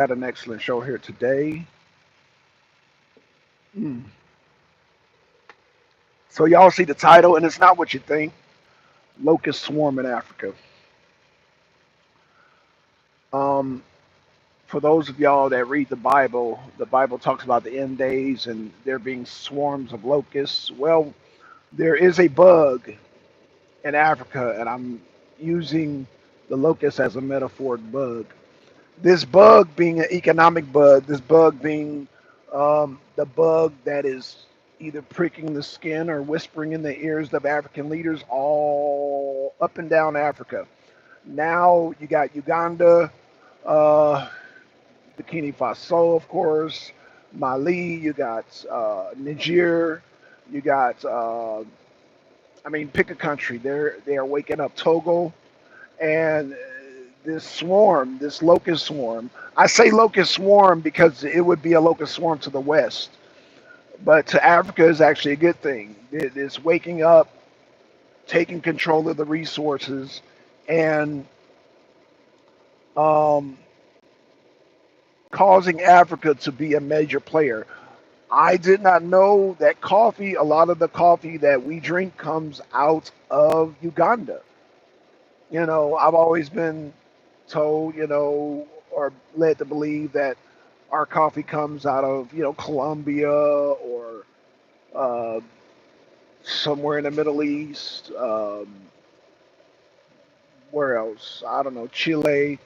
Had an excellent show here today. Mm. So y'all see the title, and it's not what you think. Locust swarm in Africa. Um, for those of y'all that read the Bible talks about the end days and there being swarms of locusts. Well, there is a bug in Africa, and I'm using the locust as a metaphoric bug. This bug being an economic bug, this bug being the bug that is either pricking the skin or whispering in the ears of African leaders all up and down Africa. Now you got Uganda, uh, Burkina Faso, of course, Mali, you got Niger, you got, pick a country. They are waking up Togo, and this swarm, this locust swarm. I say locust swarm because it would be a locust swarm to the west, but to Africa is actually a good thing. It's waking up, taking control of the resources, and um, causing Africa to be a major player. I did not know that coffee, a lot of the coffee that we drink comes out of Uganda. I've always been told, or led to believe that our coffee comes out of, Colombia or uh, somewhere in the Middle East. Where else? I don't know, Chile.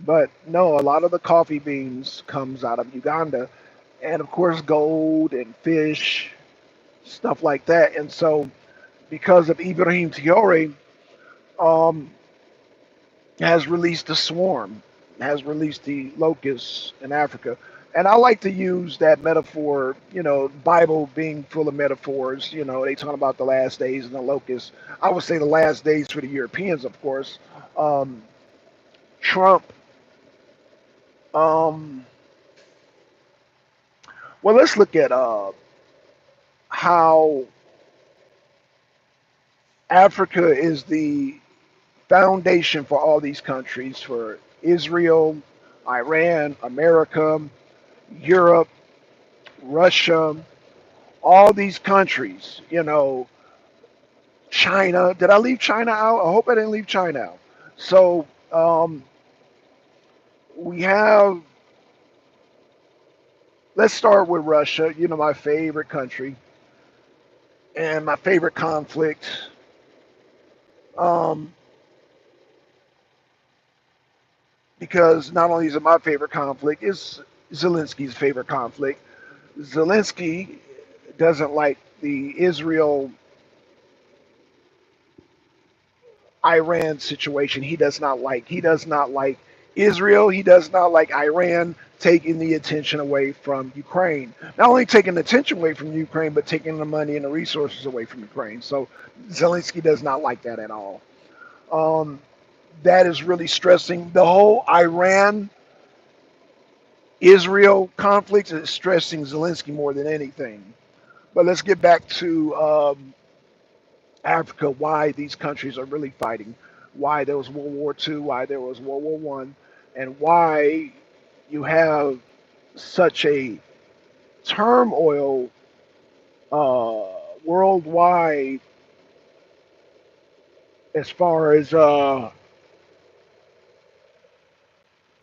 But no, a lot of the coffee beans comes out of Uganda, and of course, gold and fish, stuff like that. And so, because of Ibrahim Traore, um, has released the swarm, has released the locusts in Africa. And I like to use that metaphor, Bible being full of metaphors. They talk about the last days and the locusts. I would say the last days for the Europeans, of course. Um, Trump, um, well, let's look at how Africa is the foundation for all these countries, for Israel, Iran, America, Europe, Russia, all these countries, China. Did I leave China out? I hope I didn't leave China out. So we have, let's start with Russia, my favorite country and my favorite conflict. Um, because not only is it my favorite conflict, it's Zelensky's favorite conflict. Zelensky doesn't like the Israel Iran situation. He does not like Israel. He does not like Iran taking the attention away from Ukraine. Not only taking the attention away from Ukraine, but taking the money and the resources away from Ukraine. So Zelensky does not like that at all. Um, that is really stressing. The whole Iran Israel conflict is stressing Zelensky more than anything. But let's get back to Africa, why these countries are really fighting, why there was World War II, why there was World War One, and why you have such a turmoil uh, worldwide as far as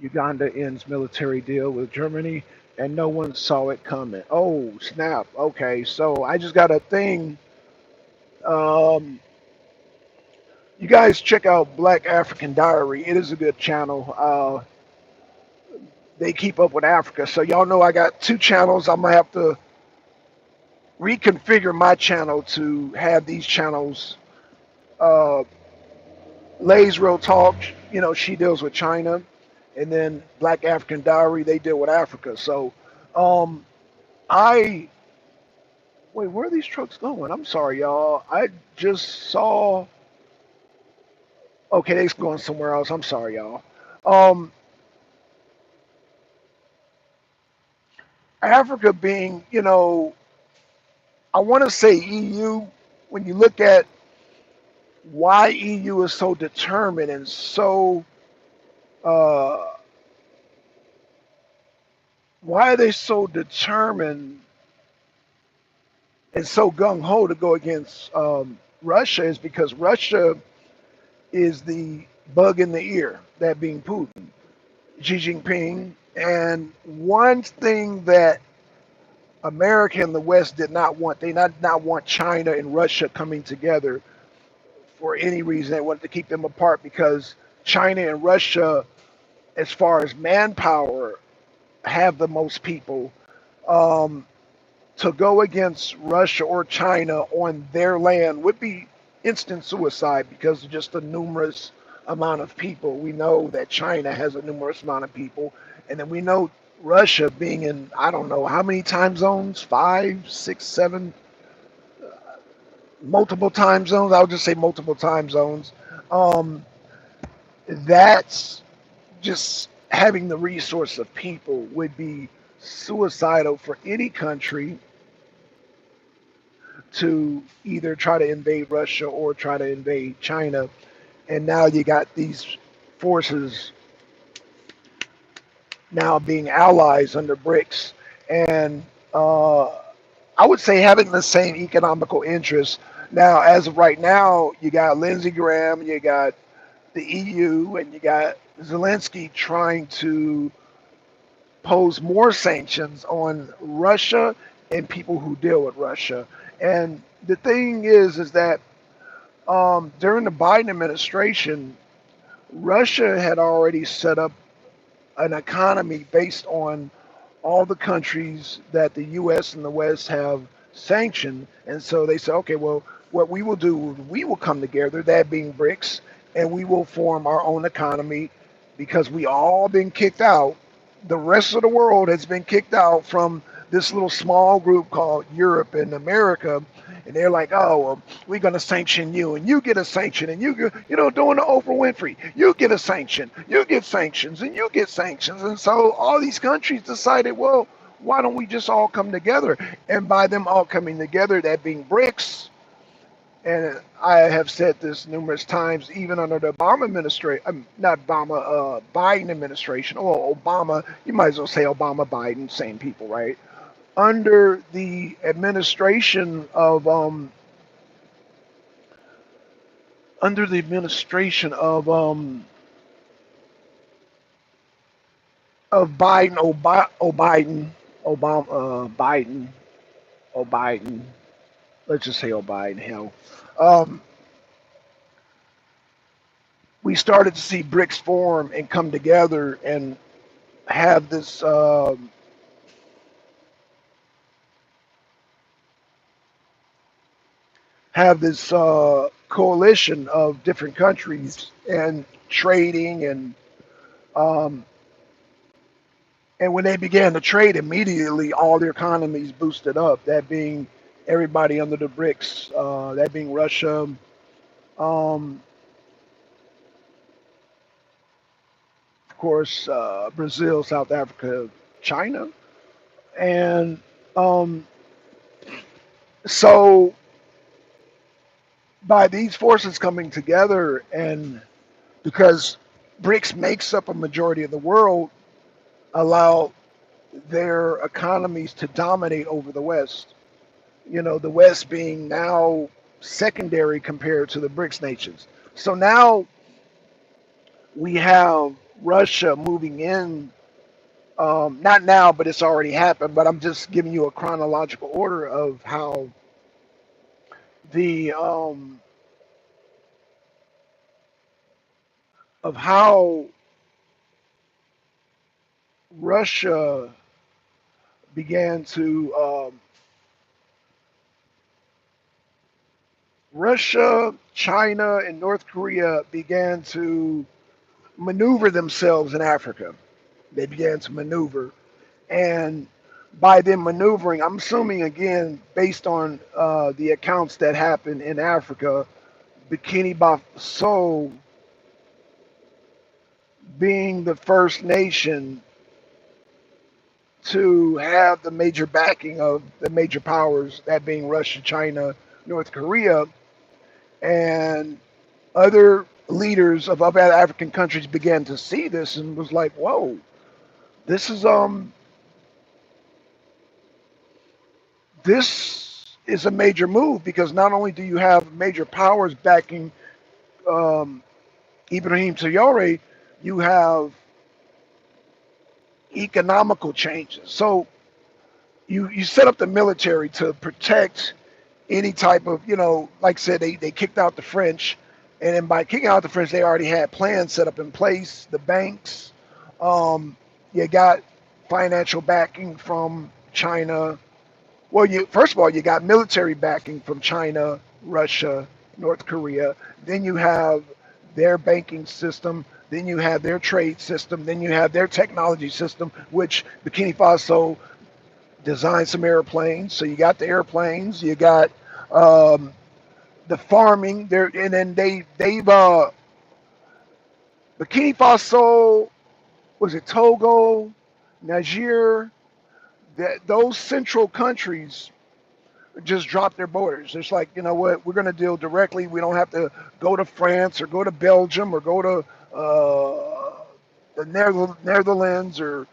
Uganda ends military deal with Germany, and no one saw it coming. Oh snap! Okay, so I just got a thing. Um, you guys check out Black African Diary. It is a good channel. They keep up with Africa. So y'all know I got two channels. I'm gonna have to reconfigure my channel to have these channels. Uh, Lay's Real Talk, she deals with China, and then Black African Diary, they deal with Africa. So, um, I wait. Where are these trucks going? I'm sorry, y'all. I just saw. Okay, they're going somewhere else. I'm sorry, y'all. Um, Africa being, I want to say EU. When you look at why EU is so determined and so uh, why are they so determined and so gung ho to go against Russia is because Russia is the bug in the ear, that being Putin, Xi Jinping. And one thing that America and the West did not want, they not want China and Russia coming together for any reason. They wanted to keep them apart because China and Russia, as far as manpower, have the most people. Um, to go against Russia or China on their land would be instant suicide because of just the numerous amount of people. We know that China has a numerous amount of people, and then we know Russia being in I don't know how many time zones, five, six, seven, multiple time zones. I'll just say multiple time zones. Um, that's just having the resource of people would be suicidal for any country to either try to invade Russia or try to invade China. And now you got these forces now being allies under BRICS. And I would say having the same economical interests. Now, as of right now, you got Lindsey Graham, you got the EU, and you got Zelensky trying to pose more sanctions on Russia and people who deal with Russia. And the thing is that during the Biden administration, Russia had already set up an economy based on all the countries that the U.S. and the West have sanctioned. And so they said, okay, well, what we will do, we will come together, that being BRICS, and we will form our own economy because we all been kicked out. The rest of the world has been kicked out from this little small group called Europe and America. And they're like, oh, well, we're going to sanction you, and you get a sanction, and doing the Oprah Winfrey, you get a sanction, you get sanctions, and you get sanctions. And so all these countries decided, well, why don't we just all come together? And by them all coming together, that being BRICS, and I have said this numerous times, even under the Obama administration, not Obama, Biden administration, or Obama, you might as well say Obama, Biden, same people, right? Under the administration of Biden, Biden, Biden. Let's just say Biden. Hell, um, we started to see BRICS form and come together and have this coalition of different countries and trading um, and when they began to trade, immediately all their economies boosted up. That being everybody under the BRICS, that being Russia, um, of course, Brazil, South Africa, China, and um, so by these forces coming together, and because BRICS makes up a majority of the world, allow their economies to dominate over the West. The West being now secondary compared to the BRICS nations. So now we have Russia moving in. Not now, but it's already happened. But I'm just giving you a chronological order of the um, how Russia began to Russia, China, and North Korea began to maneuver themselves in Africa. They began to maneuver, and by them maneuvering, I'm assuming again based on the accounts that happened in Africa, Bikini Faso being the first nation to have the major backing of the major powers, that being Russia, China, North Korea, and other leaders of other African countries began to see this and was like, "Whoa, this is this is a major move because not only do you have major powers backing um, Ibrahim Traore, you have economical changes. So you set up the military to protect any type of, like I said, they kicked out the French. And then by kicking out the French, they already had plans set up in place, the banks. Um, you got financial backing from China. Well, you first of all, you got military backing from China, Russia, North Korea. Then you have their banking system. Then you have their trade system. Then you have their technology system, which Burkina Faso designed some airplanes. So you got the airplanes. You got um, the farming there, and then they've Burkina Faso, was it Togo, Niger, that those central countries just drop their borders. It's like, you know what, we're going to deal directly. We don't have to go to France or go to Belgium or go to the Netherlands or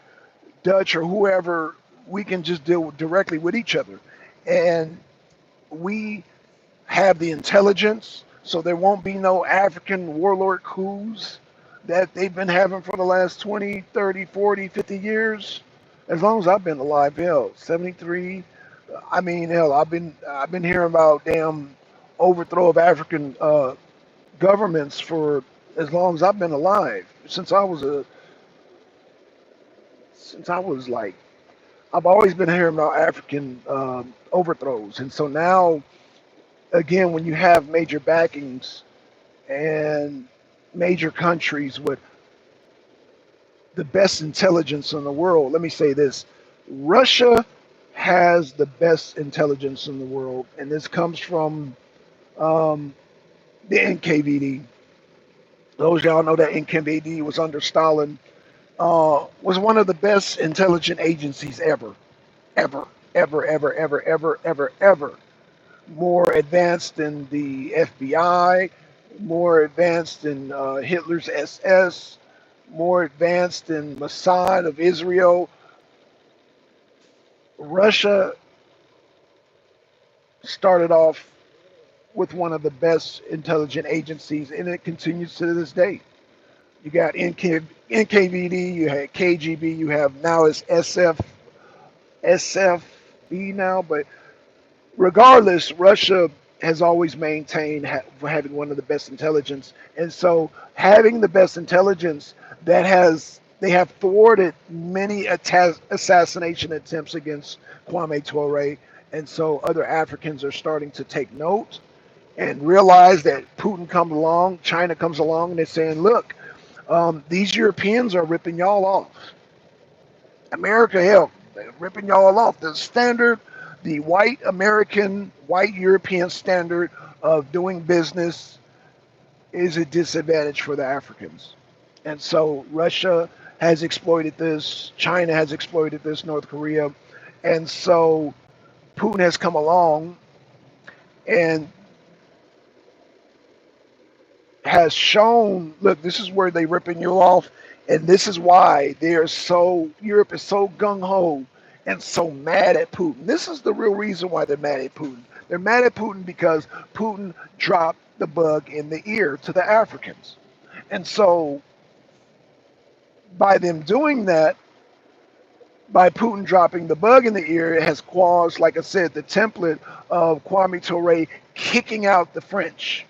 Dutch or whoever. We can just deal directly with each other. And we have the intelligence, so there won't be no African warlord coups that they've been having for the last 20, 30, 40, 50 years. As long as I've been alive, hell, 73. I mean, hell, I've been hearing about damn overthrow of African governments for as long as I've been alive. Since I was like, I've always been hearing about African overthrows, and so now again, when you have major backings and major countries with the best intelligence in the world, let me say this: Russia has the best intelligence in the world, and this comes from um, the NKVD. Those y'all know that NKVD was under Stalin, was one of the best intelligent agencies ever, ever, ever, ever, ever, ever, ever, ever. More advanced than the FBI, more advanced than Hitler's SS, more advanced than Mossad of Israel. Russia started off with one of the best intelligent agencies, and it continues to this day. You got NKVD, you had KGB, you have now it's SFB now, but regardless, Russia has always maintained having one of the best intelligence, and so having the best intelligence they have thwarted many assassination attempts against Kwame Ture, and so other Africans are starting to take note and realize that Putin comes along, China comes along, and they're saying, look, these Europeans are ripping y'all off. America, hell, they're ripping y'all off. The white American, white European standard of doing business is a disadvantage for the Africans. And so Russia has exploited this, China has exploited this, North Korea. And so Putin has come along and has shown, look, this is where they ripping you off, and this is why Europe is so gung ho and so mad at Putin. This is the real reason why they're mad at Putin. They're mad at Putin because Putin dropped the bug in the ear to the Africans. And so by them doing that, by Putin dropping the bug in the ear, it has caused, like I said, the template of Kwame Ture kicking out the French.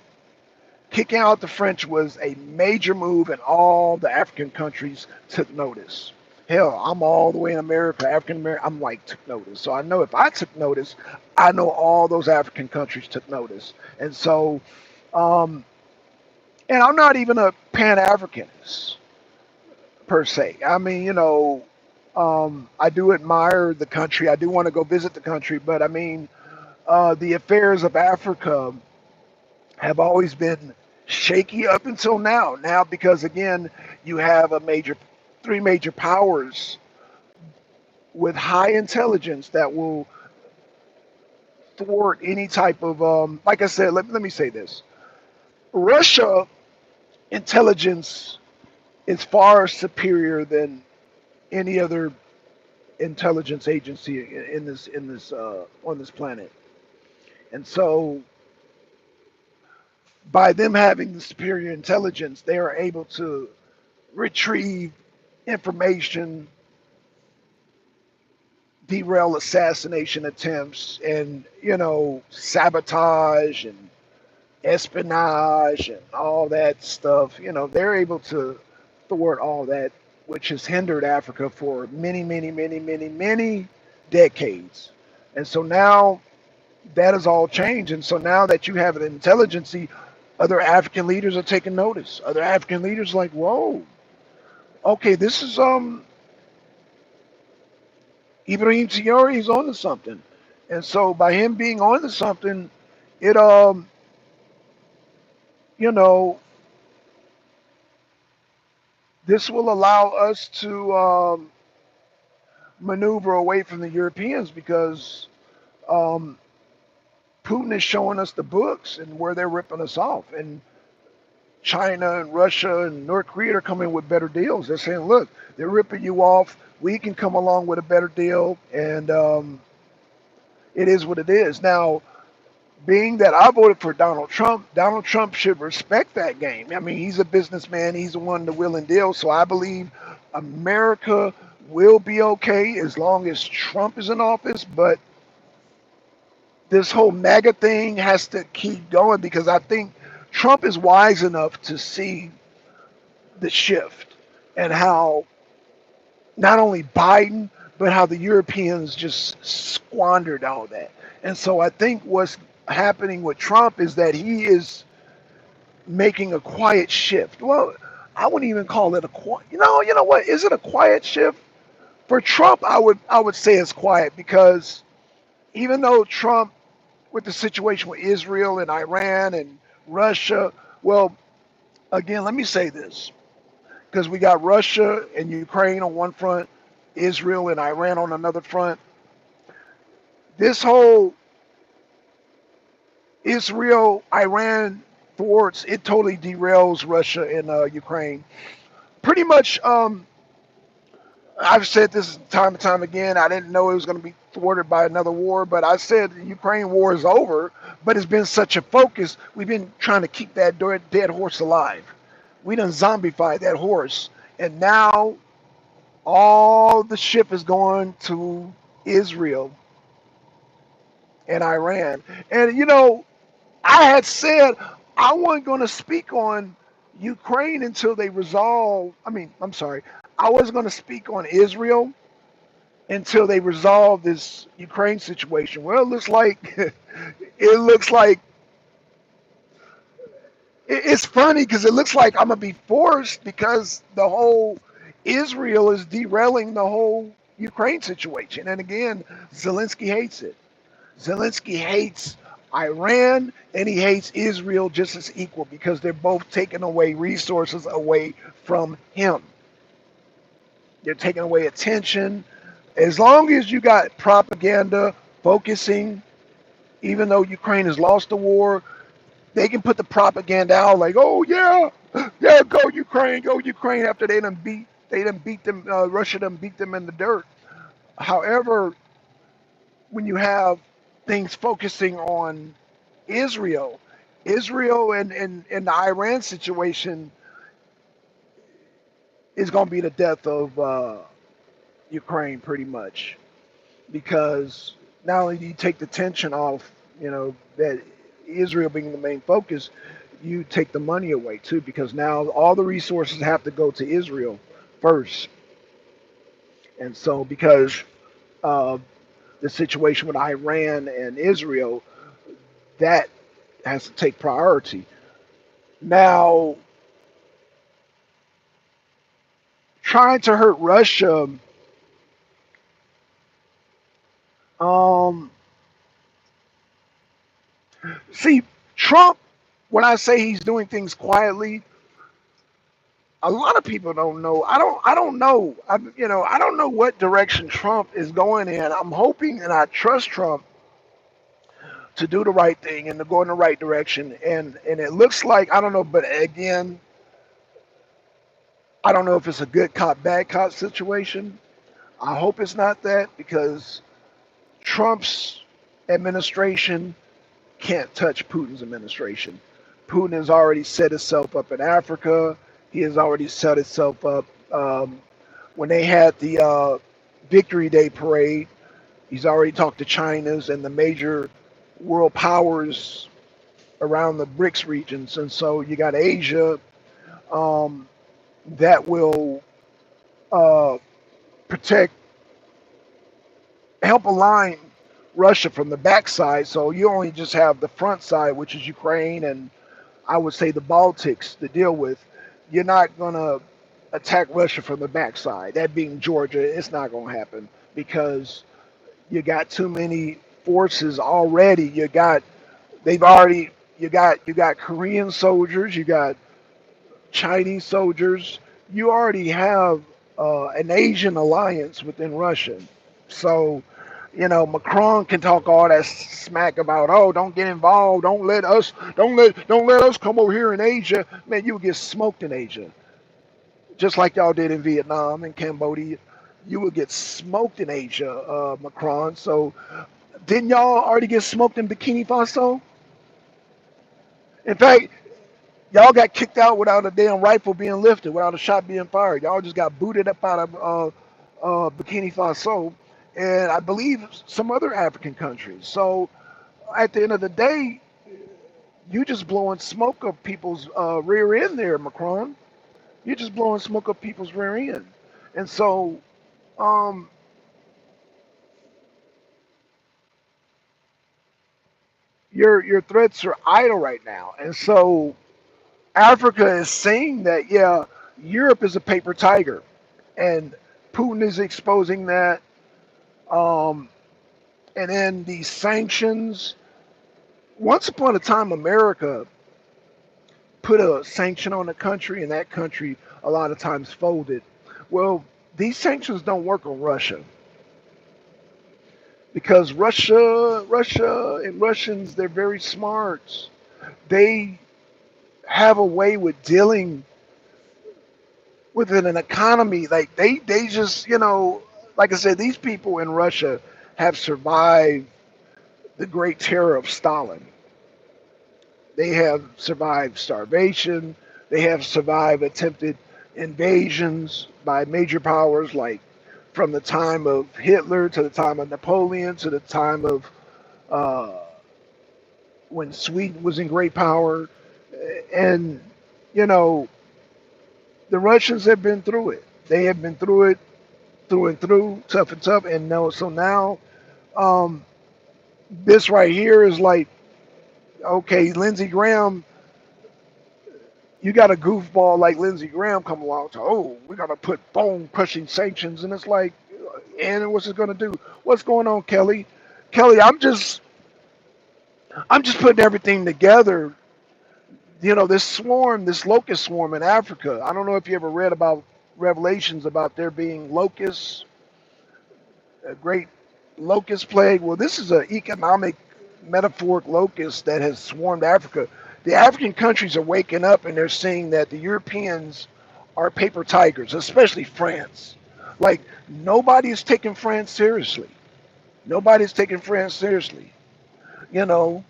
Kicking out the French was a major move, and all the African countries took notice. Hell, I'm all the way in America, African American. I'm like, took notice. So I know if I took notice, I know all those African countries took notice. And so, um, and I'm not even a Pan Africanist per se. I mean, I do admire the country. I do want to go visit the country, but I mean, the affairs of Africa have always been shaky up until now. Now, because again, you have three major powers with high intelligence that will thwart any type of, like I said, let me say this. Russia intelligence is far superior than any other intelligence agency in this on this planet. And so by them having the superior intelligence, they are able to retrieve information, derail assassination attempts, and sabotage and espionage and all that stuff. They're able to thwart all that, which has hindered Africa for many, many, many, many, many decades. And so now that has all changed. And so now that you have an intelligence, other African leaders are taking notice. Other African leaders are like, whoa, okay, this is Ibrahim Traore is on to something. And so by him being on to something, it you know, this will allow us to maneuver away from the Europeans because um, Putin is showing us the books and where they're ripping us off. And China and Russia and North Korea are coming with better deals. They're saying, look, they're ripping you off. We can come along with a better deal. And it is what it is. Now, being that I voted for Donald Trump should respect that game. I mean, he's a businessman. He's the one to will and deal. So I believe America will be okay as long as Trump is in office. But this whole MAGA thing has to keep going because I think Trump is wise enough to see the shift and how not only Biden, but how the Europeans just squandered all that. And so I think what's happening with Trump is that he is making a quiet shift. Well, I wouldn't even call it a quiet. You know what? Is it a quiet shift? For Trump, I would say it's quiet because even though Trump, with the situation with Israel and Iran and Russia, well, again, let me say this because we got Russia and Ukraine on one front, Israel and Iran on another front. This whole Israel Iran thwarts, it totally derails Russia and Ukraine. Pretty much, I've said this time and time again. I didn't know it was going to be thwarted by another war, but I said the Ukraine war is over. But it's been such a focus. We've been trying to keep that dead horse alive. We done zombified that horse, and now all the ship is going to Israel and Iran. And I had said I wasn't going to speak on Ukraine until they resolve. I mean, I'm sorry. I wasn't going to speak on Israel until they resolve this Ukraine situation. Well, it looks like it looks like it's funny because it looks like I'm gonna be forced because the whole Israel is derailing the whole Ukraine situation. And again, Zelensky hates it. Zelensky hates Iran and he hates Israel just as equal because they're both taking away resources away from him. They're taking away attention. As long as you got propaganda focusing, even though Ukraine has lost the war, they can put the propaganda out like, oh yeah, yeah, go Ukraine after they done beat them, Russia done beat them in the dirt. However, when you have things focusing on Israel, Israel and the Iran situation is going to be the death of Ukraine pretty much because not only do you take the tension off, that Israel being the main focus, you take the money away too because now all the resources have to go to Israel first. And so because uh, the situation with Iran and Israel, that has to take priority. Now, trying to hurt Russia, um, see, Trump, when I say he's doing things quietly, a lot of people don't know. I don't know. I don't know what direction Trump is going in. I'm hoping and I trust Trump to do the right thing and to go in the right direction. And it looks like I don't know, but again, I don't know if it's a good cop bad cop situation. I hope it's not that, because Trump's administration can't touch Putin's administration. Putin has already set himself up in Africa. He has already set himself up. When they had the Victory Day parade, he's already talked to China's and the major world powers around the BRICS regions. And so you got Asia, um, that will uh, protect, help align Russia from the backside. So you only just have the front side, which is Ukraine and I would say the Baltics to deal with. You're not going to attack Russia from the backside. That being Georgia, it's not going to happen because you got too many forces already. They've already, you got Korean soldiers, you got Chinese soldiers. You already have an Asian alliance within Russia. So, Macron can talk all that smack about, oh, don't get involved, don't let us come over here in Asia. Man, you would get smoked in Asia, just like y'all did in Vietnam and Cambodia. You would get smoked in Asia, Macron. So, didn't y'all already get smoked in Bikini Faso? In fact, y'all got kicked out without a damn rifle being lifted, without a shot being fired. Y'all just got booted up out of Bikini Faso, and I believe some other African countries. So at the end of the day, you just blowing smoke up people's rear end there, Macron. You're just blowing smoke up people's rear end, and so um, your threats are idle right now, and so Africa is saying that, yeah, Europe is a paper tiger, and Putin is exposing that. Um, and then these sanctions. Once upon a time, America put a sanction on a country, and that country a lot of times folded. Well, these sanctions don't work on Russia because Russia, and Russians, they're very smart. They have a way with dealing within an economy. Like they just, like I said, these people in Russia have survived the Great Terror of Stalin. They have survived starvation. They have survived attempted invasions by major powers, like from the time of Hitler to the time of Napoleon to the time of uh, when Sweden was in great power. And, you know, the Russians have been through it. They have been through it through and through, tough and tough. And no, so now um, this right here is like, okay, Lindsey Graham, you got a goofball like Lindsey Graham come along to, oh, we're gonna put bone crushing sanctions, and it's like, and what's it gonna do? What's going on, Kelly? Kelly, I'm just putting everything together. This swarm, this locust swarm in Africa. I don't know if you ever read about revelations about there being locusts, a great locust plague. Well, this is an economic metaphoric locust that has swarmed Africa. The African countries are waking up and they're seeing that the Europeans are paper tigers, especially France. Like, nobody is taking France seriously. Nobody's taking France seriously. You know,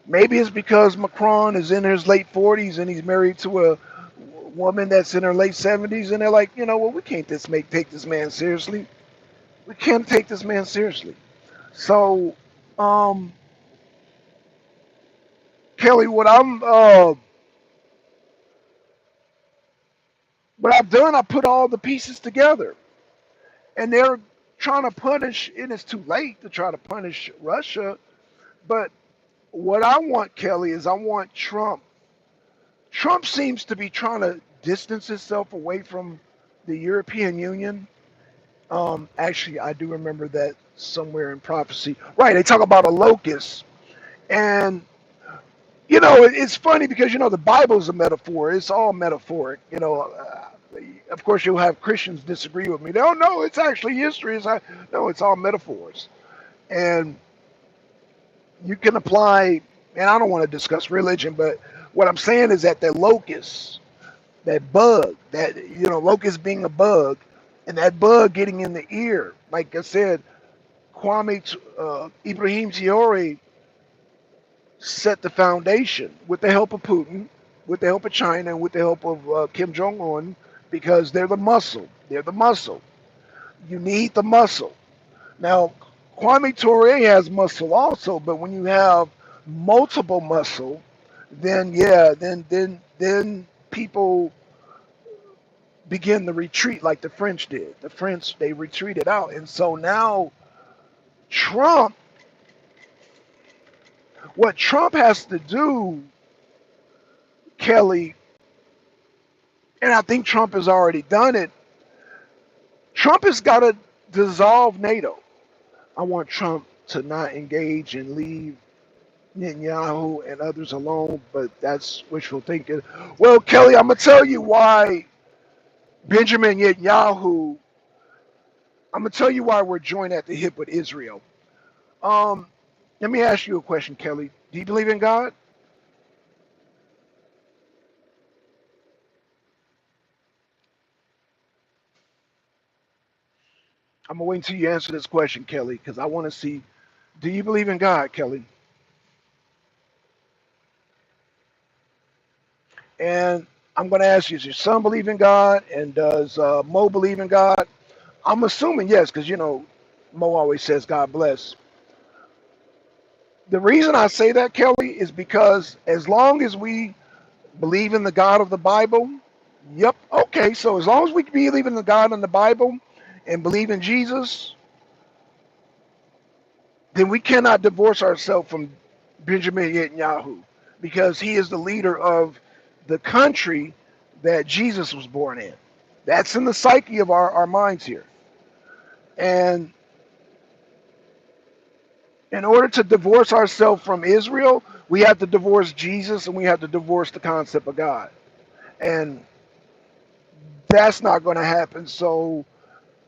maybe it's because Macron is in his late 40s and he's married to a woman that's in her late 70s, and they're like, well, we can't take this man seriously. We can't take this man seriously. So, um, Kelly, what I've done, I put all the pieces together, and they're trying to punish, and it's too late to try to punish Russia. But what I want, Kelly, is I want Trump. Trump seems to be trying to distance himself away from the European Union. Actually, I do remember that somewhere in prophecy. Right, they talk about a locust, and it's funny because the Bible's a metaphor. It's all metaphoric. Of course, you'll have Christians disagree with me. They don't know it's actually history. No, it's all metaphors, and you can apply. And I don't want to discuss religion, but what I'm saying is that locust, that bug, that locust being a bug, And that bug getting in the ear, like I said, Ibrahim Traore set the foundation with the help of Putin, with the help of China, and with the help of Kim Jong Un, because they're the muscle. They're the muscle. You need the muscle. Now, Kwame Ture has muscle also, but when you have multiple muscle, then yeah, then people begin to retreat like the French did. The French, they retreated out, and so now Trump, what Trump has to do, Kelly, and I think Trump has already done it. Trump has got to dissolve NATO. I want Trump to not engage and leave Netanyahu and others alone, but that's wishful thinking. Well, Kelly, I'm gonna tell you why Benjamin Netanyahu. I'm gonna tell you why we're joined at the hip with Israel. Um, Let me ask you a question, Kelly. Do you believe in God? I'm gonna wait until you answer this question, Kelly, because I want to see. Do you believe in God, Kelly? And I'm gonna ask you: does your son believe in God? And does Mo believe in God? I'm assuming yes, because you know Mo always says God bless. The reason I say that, Kelly, is because as long as we believe in the God of the Bible, yep, okay, so as long as we believe in the God in the Bible and believe in Jesus, then we cannot divorce ourselves from Benjamin Netanyahu because he is the leader of the country that Jesus was born in. That's in the psyche of our minds here. And in order to divorce ourselves from Israel, we have to divorce Jesus and we have to divorce the concept of God. And that's not going to happen. So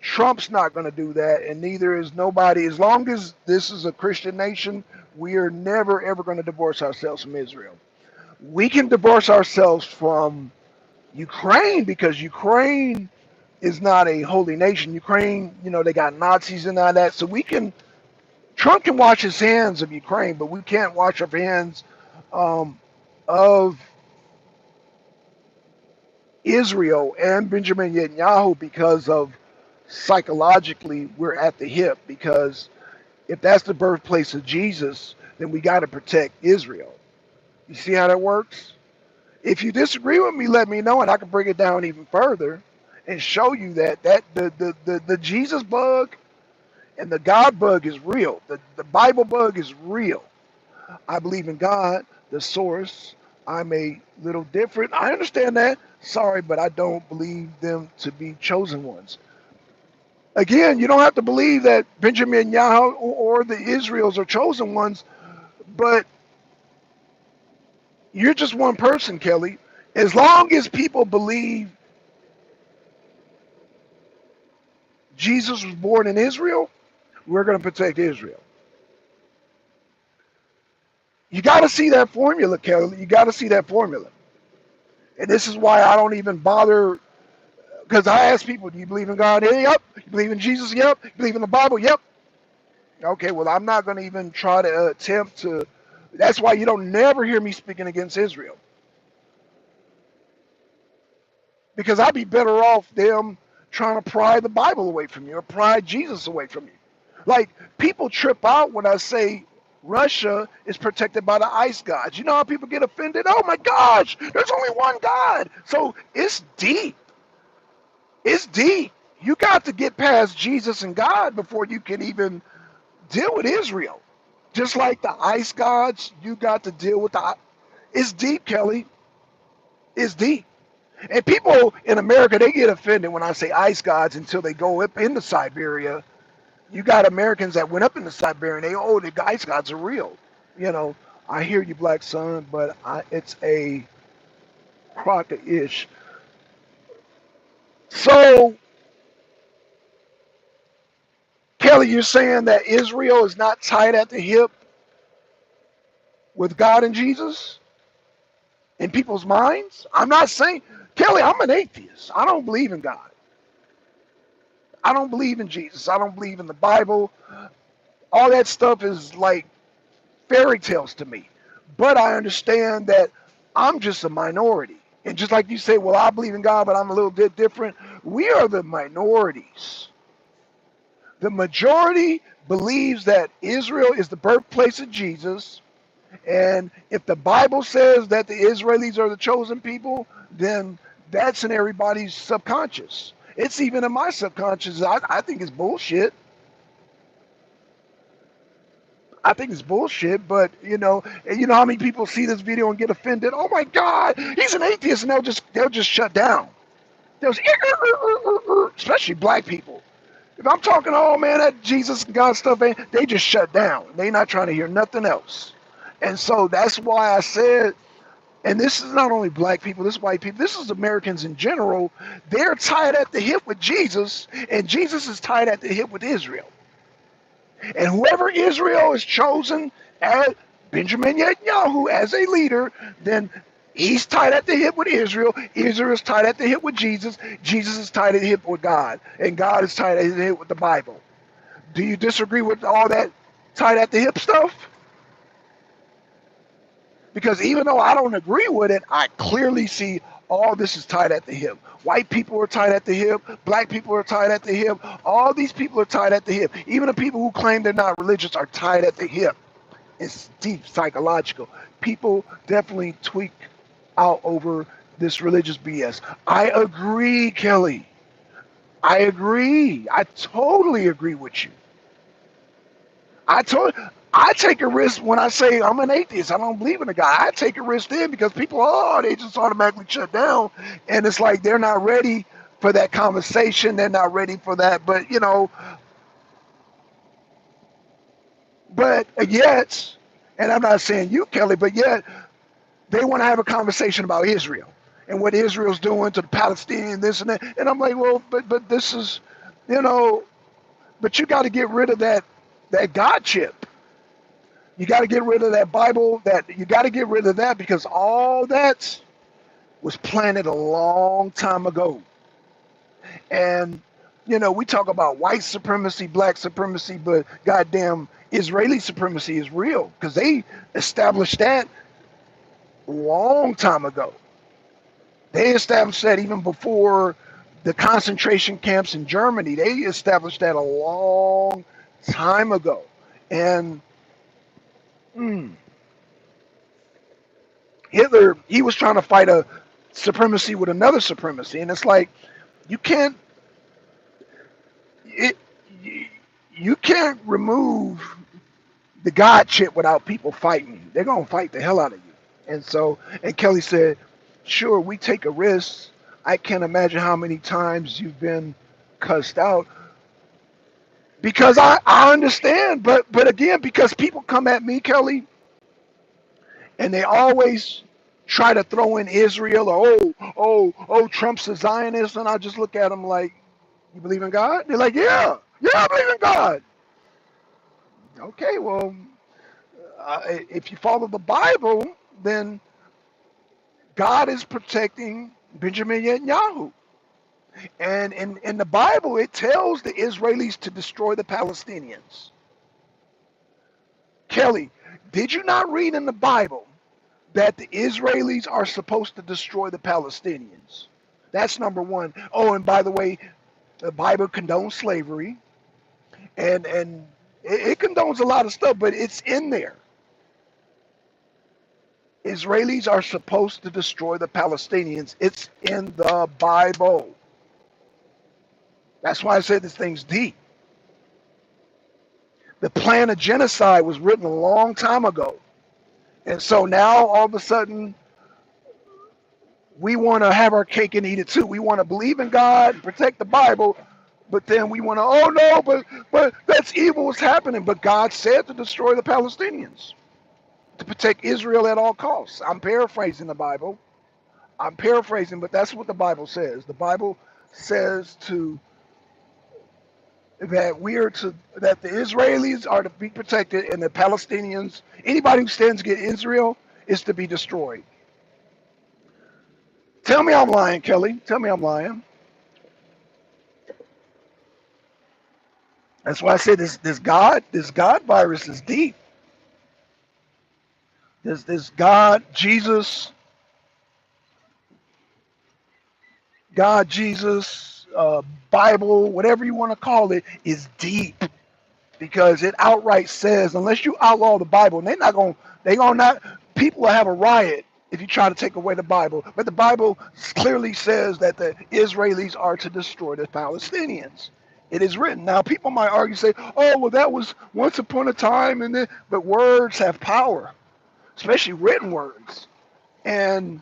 Trump's not going to do that, and neither is nobody. As long as this is a Christian nation, we are never ever going to divorce ourselves from Israel. We can divorce ourselves from Ukraine because Ukraine is not a holy nation. Ukraine, you know, they got Nazis and all that. So we can, Trump can wash his hands of Ukraine, but we can't wash our hands of Israel and Benjamin Netanyahu because of psychologically we're at the hip because if that's the birthplace of Jesus, then we got to protect Israel. You see how that works? If you disagree with me, let me know, and I can bring it down even further and show you that the Jesus bug and the God bug is real. The Bible bug is real. I believe in God, the source. I'm a little different. I understand that. Sorry, but I don't believe them to be chosen ones. Again, you don't have to believe that Benjamin Yahweh or the Israels are chosen ones, but you're just one person, Kelly. As long as people believe Jesus was born in Israel, we're going to protect Israel. You got to see that formula, Kelly. You got to see that formula. And this is why I don't even bother, because I ask people, do you believe in God? Hey, yep. You believe in Jesus? Yep. You believe in the Bible? Yep. Okay, well, I'm not going to even try to attempt to. That's why you don't never hear me speaking against Israel. Because I'd be better off them trying to pry the Bible away from you or pry Jesus away from you. Like, people trip out when I say Russia is protected by the ice gods. You know how people get offended? Oh my gosh, there's only one God. So it's deep. It's deep. You got to get past Jesus and God before you can even deal with Israel. Just like the ice gods, you got to deal with the. It's deep, Kelly. It's deep. And people in America, they get offended when I say ice gods until they go up into Siberia. You got Americans that went up into Siberia and they, oh, the ice gods are real. You know, I hear you, Black Son, but it's a crock-ish. So, Kelly, you're saying that Israel is not tied at the hip with God and Jesus in people's minds? I'm not saying, Kelly, I'm an atheist. I don't believe in God. I don't believe in Jesus. I don't believe in the Bible. All that stuff is like fairy tales to me. But I understand that I'm just a minority. And just like you say, well, I believe in God, but I'm a little bit different. We are the minorities. The majority believes that Israel is the birthplace of Jesus. And if the Bible says that the Israelis are the chosen people, then that's in everybody's subconscious. It's even in my subconscious. I think it's bullshit. I think it's bullshit, but you know how many people see this video and get offended? Oh my God, he's an atheist, and they'll just shut down. They'll just, especially black people. If I'm talking, oh man, that Jesus and God stuff, they just shut down. They not trying to hear nothing else. And so that's why I said, and this is not only black people, this is white people, this is Americans in general. They're tied at the hip with Jesus, and Jesus is tied at the hip with Israel. And whoever Israel is chosen as Benjamin Netanyahu as a leader, then he's tied at the hip with Israel. Israel is tied at the hip with Jesus. Jesus is tied at the hip with God. And God is tied at the hip with the Bible. Do you disagree with all that tied at the hip stuff? Because even though I don't agree with it, I clearly see all this is tied at the hip. White people are tied at the hip. Black people are tied at the hip. All these people are tied at the hip. Even the people who claim they're not religious are tied at the hip. It's deep psychological. People definitely tweak out over this religious BS. I agree, Kelly. I agree. I totally agree with you. I take a risk when I say I'm an atheist. I don't believe in a God. I take a risk then because people, they just automatically shut down, and it's like they're not ready for that conversation. They're not ready for that. But yet, and I'm not saying you, Kelly, but yet they want to have a conversation about Israel and what Israel's doing to the Palestinians, this and that. And I'm like, well, but this is, you know, but you got to get rid of that God chip. You got to get rid of that Bible. You got to get rid of that because all that was planted a long time ago. And we talk about white supremacy, black supremacy, but goddamn, Israeli supremacy is real because they established that long time ago. They established that even before the concentration camps in Germany. They established that a long time ago. And Hitler, he was trying to fight a supremacy with another supremacy, and it's like you can't it, you can't remove the God chip without people fighting. They're gonna fight the hell out of you. And Kelly said, "Sure, we take a risk. I can't imagine how many times you've been cussed out because I understand, but again, because people come at me, Kelly, and they always try to throw in Israel or Trump's a Zionist, and I just look at them like, you believe in God? They're like, yeah, I believe in God. Okay, well, if you follow the Bible, then God is protecting Benjamin Netanyahu. And in the Bible, it tells the Israelis to destroy the Palestinians. Kelly, did you not read in the Bible that the Israelis are supposed to destroy the Palestinians? That's number one. Oh, and by the way, the Bible condones slavery, and it condones a lot of stuff, but it's in there. Israelis are supposed to destroy the Palestinians. It's in the Bible. That's why I said this thing's deep. The plan of genocide was written a long time ago. And so now all of a sudden we want to have our cake and eat it too. We want to believe in God and protect the Bible, but then we want to, oh no, but that's evil what's happening. But God said to destroy the Palestinians, to protect Israel at all costs. I'm paraphrasing the Bible. I'm paraphrasing, but that's what the Bible says. The Bible says that the Israelis are to be protected and the Palestinians, anybody who stands against Israel, is to be destroyed. Tell me I'm lying, Kelly. Tell me I'm lying. That's why I said this God virus is deep. This God, Jesus, God, Jesus, Bible, whatever you want to call it, is deep because it outright says unless you outlaw the Bible, and they gonna not people will have a riot if you try to take away the Bible. But the Bible clearly says that the Israelis are to destroy the Palestinians. It is written. Now people might argue, say, "Oh, well, that was once upon a time," and then, but words have power, especially written words. And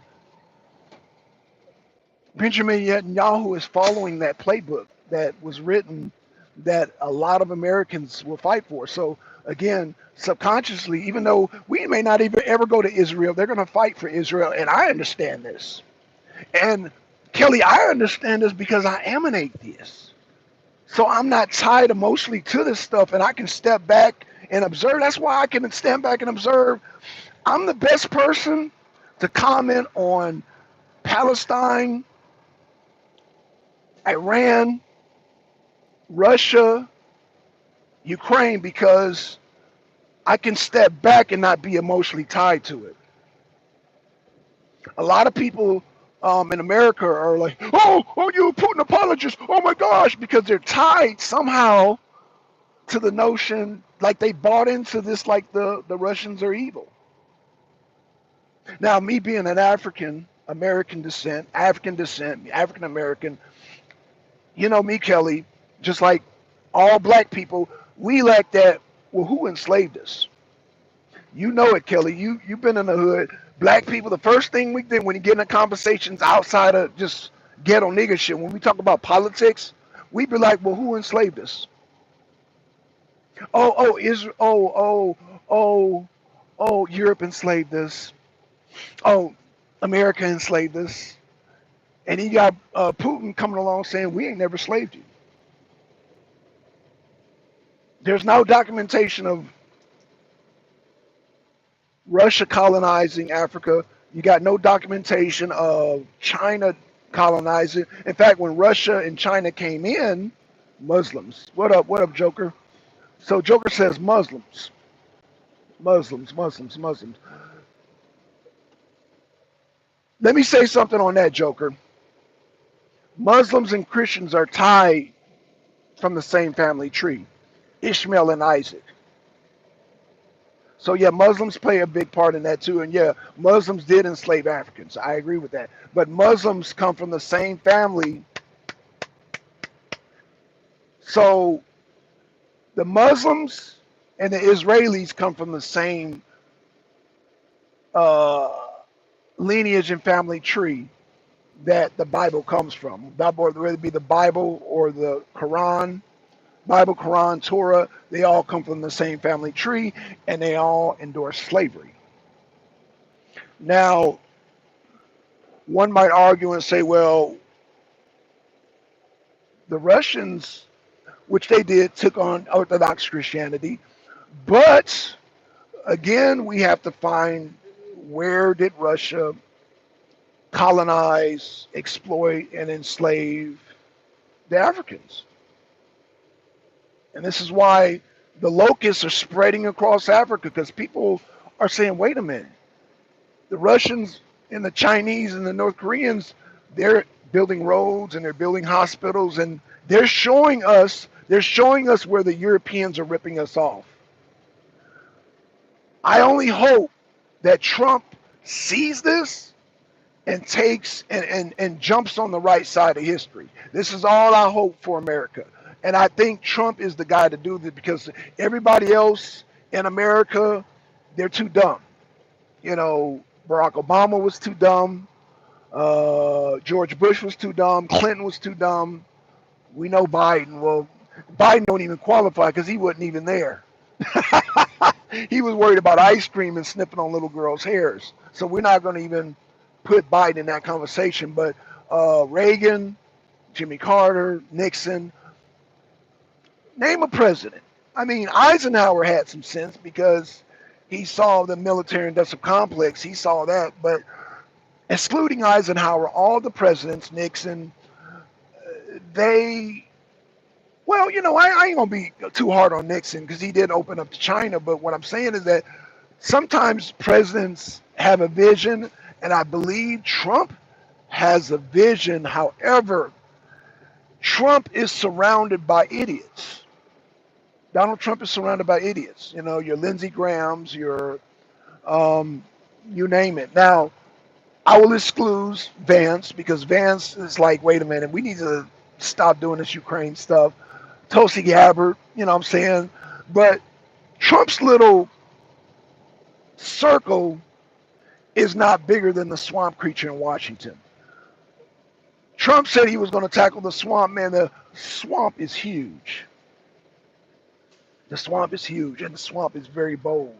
Benjamin Netanyahu is following that playbook that was written that a lot of Americans will fight for. So again, subconsciously, even though we may not even ever go to Israel, they're going to fight for Israel. And I understand this. And Kelly, I understand this because I am an atheist. So I'm not tied emotionally to this stuff and I can step back and observe. That's why I can stand back and observe. I'm the best person to comment on Palestine, Iran, Russia, Ukraine because I can step back and not be emotionally tied to it. A lot of people in America are like, oh, you Putin apologist, oh my gosh, because they're tied somehow to the notion, like they bought into this, like the Russians are evil. Now, me being an African descent, African American, you know me, Kelly, just like all black people, we lack that. Well, who enslaved us? You know it, Kelly. You've been in the hood. Black people, the first thing we did when you get into conversations outside of just ghetto nigga shit, when we talk about politics, we be like, well, who enslaved us? Israel. Europe enslaved us. Oh, America enslaved us. And you got Putin coming along saying we ain't never slaved you. There's no documentation of Russia colonizing Africa. You got no documentation of China colonizing. In fact, when Russia and China came in, Muslims. What up, Joker? So Joker says Muslims, Muslims. Let me say something on that, Joker. Muslims and Christians are tied from the same family tree, Ishmael and Isaac. So yeah, Muslims play a big part in that too. And yeah, Muslims did enslave Africans. I agree with that. But Muslims come from the same family. So the Muslims and the Israelis come from the same uh, lineage and family tree that the Bible comes from. Whether it be the Bible or the Quran, Bible, Quran, Torah, they all come from the same family tree and they all endorse slavery. Now, one might argue and say, well, the Russians, which they did, took on Orthodox Christianity, but again, we have to find where did Russia colonize, exploit, and enslave the Africans? And this is why the locusts are spreading across Africa because people are saying, wait a minute, the Russians and the Chinese and the North Koreans, they're building roads and they're building hospitals and they're showing us where the Europeans are ripping us off. I only hope that Trump sees this and takes and jumps on the right side of history. This is all I hope for America. And I think Trump is the guy to do this because everybody else in America, they're too dumb. You know, Barack Obama was too dumb. George Bush was too dumb. Clinton was too dumb. We know Biden. Well, Biden don't even qualify because he wasn't even there. He was worried about ice cream and snipping on little girls' hairs. So we're not going to even put Biden in that conversation. But Reagan, Jimmy Carter, Nixon, name a president. I mean, Eisenhower had some sense because he saw the military industrial complex. He saw that. But excluding Eisenhower, all the presidents, Nixon, they Well, I ain't gonna be too hard on Nixon because he did open up to China. But what I'm saying is that sometimes presidents have a vision, and I believe Trump has a vision. However, Trump is surrounded by idiots. Donald Trump is surrounded by idiots. Your Lindsey Grahams, your um, you name it. Now, I will exclude Vance because Vance is like, wait a minute, we need to stop doing this Ukraine stuff. Tulsi Gabbard, what I'm saying? But Trump's little circle is not bigger than the swamp creature in Washington. Trump said he was going to tackle the swamp. Man, the swamp is huge. The swamp is huge, and the swamp is very bold.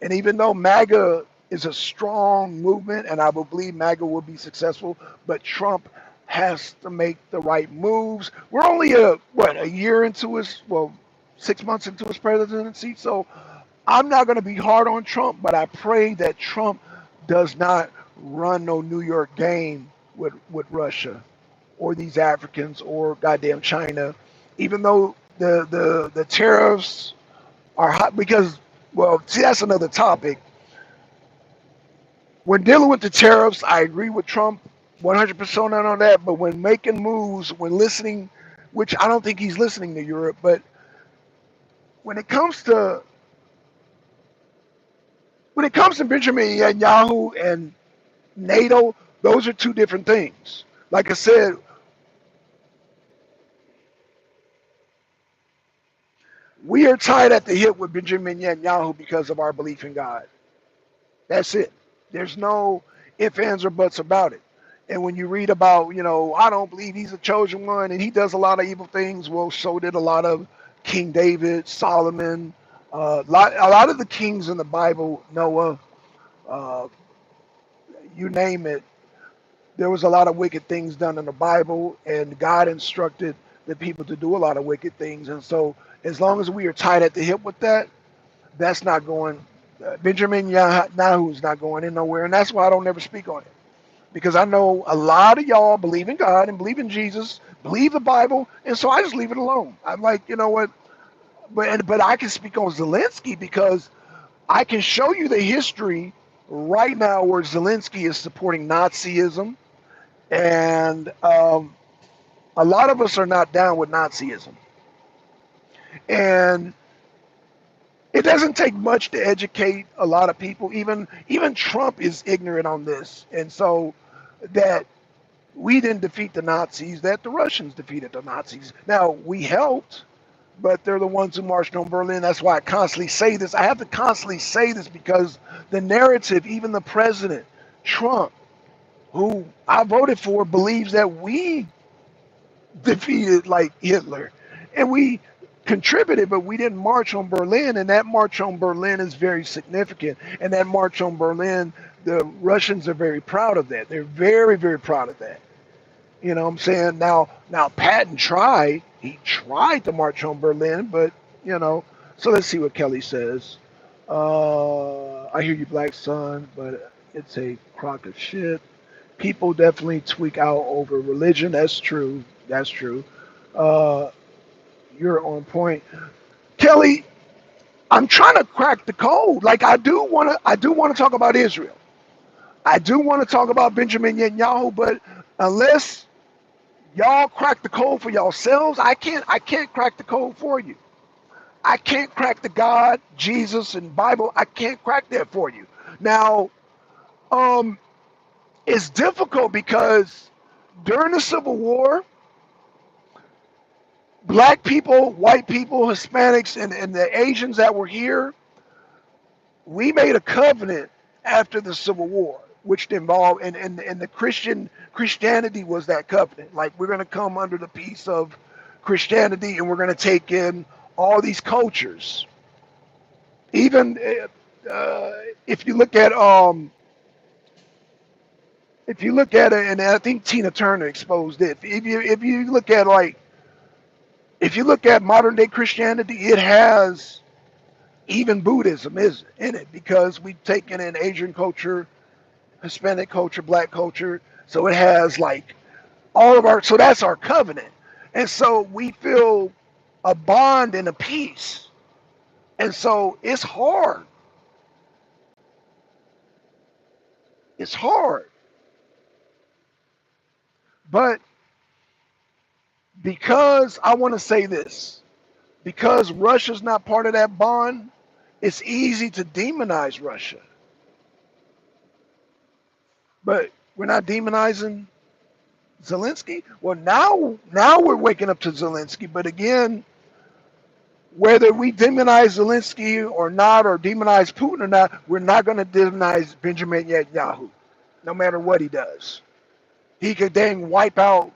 And even though MAGA is a strong movement, and I will believe MAGA will be successful, but Trump has to make the right moves. We're only a year into his, well, 6 months into his presidency, so I'm not going to be hard on Trump, but I pray that Trump does not run no New York game with Russia or these Africans or goddamn China, even though the tariffs are hot because, well, see, that's another topic. When dealing with the tariffs, I agree with Trump 100% on that, but when making moves, when listening, which I don't think he's listening to Europe, but when it comes to Benjamin Netanyahu and NATO, those are two different things. Like I said, we are tied at the hip with Benjamin Netanyahu because of our belief in God. That's it. There's no ifs, ands, or buts about it. And when you read about, I don't believe he's a chosen one and he does a lot of evil things. Well, so did a lot of King David, Solomon, a lot of the kings in the Bible, Noah, uh, you name it. There was a lot of wicked things done in the Bible, and God instructed the people to do a lot of wicked things. And so, as long as we are tied at the hip with that, that's not going. Benjamin Netanyahu is not going in nowhere, and that's why I don't ever speak on it because I know a lot of y'all believe in God and believe in Jesus, believe the Bible, and so I just leave it alone. I'm like, you know what? But I can speak on Zelensky because I can show you the history right now where Zelensky is supporting Nazism, and a lot of us are not down with Nazism, and it doesn't take much to educate a lot of people. Even Trump is ignorant on this, and so that we didn't defeat the Nazis, that the Russians defeated the Nazis. Now we helped, but they're the ones who marched on Berlin. That's why I constantly say this. I have to constantly say this because the narrative, even the president, Trump, who I voted for, believes that we defeated like Hitler, and we contributed, but we didn't march on Berlin. And that march on Berlin is very significant. And that march on Berlin, the Russians are very proud of that. They're very, very proud of that. You know what I'm saying? Now Patton tried. He tried to march on Berlin, but So let's see what Kelly says. I hear you, Black Sun, but it's a crock of shit. People definitely tweak out over religion. That's true. That's true. Uh, you're on point, Kelly. I'm trying to crack the code. Like I do want to. I do want to talk about Israel. I do want to talk about Benjamin Netanyahu, but unless y'all crack the code for yourselves, I can't. I can't crack the code for you. I can't crack the God, Jesus, and Bible. I can't crack that for you. Now, um, it's difficult because during the Civil War, black people, white people, Hispanics, and the Asians that were here, we made a covenant after the Civil War, which involved and the Christianity was that covenant. Like we're gonna come under the peace of Christianity and we're gonna take in all these cultures. Even if you look at it, and I think Tina Turner exposed it. If you look at if you look at modern day Christianity, it has even Buddhism is in it because we've taken in Asian culture, Hispanic culture, black culture. So it has like all of our, so that's our covenant. And so we feel a bond and a peace. And so it's hard. It's hard. But because I want to say this, because Russia's not part of that bond, it's easy to demonize Russia. But we're not demonizing Zelensky. Well, now we're waking up to Zelensky. But again, whether we demonize Zelensky or not, or demonize Putin or not, we're not going to demonize Benjamin Netanyahu, no matter what he does. He could then wipe out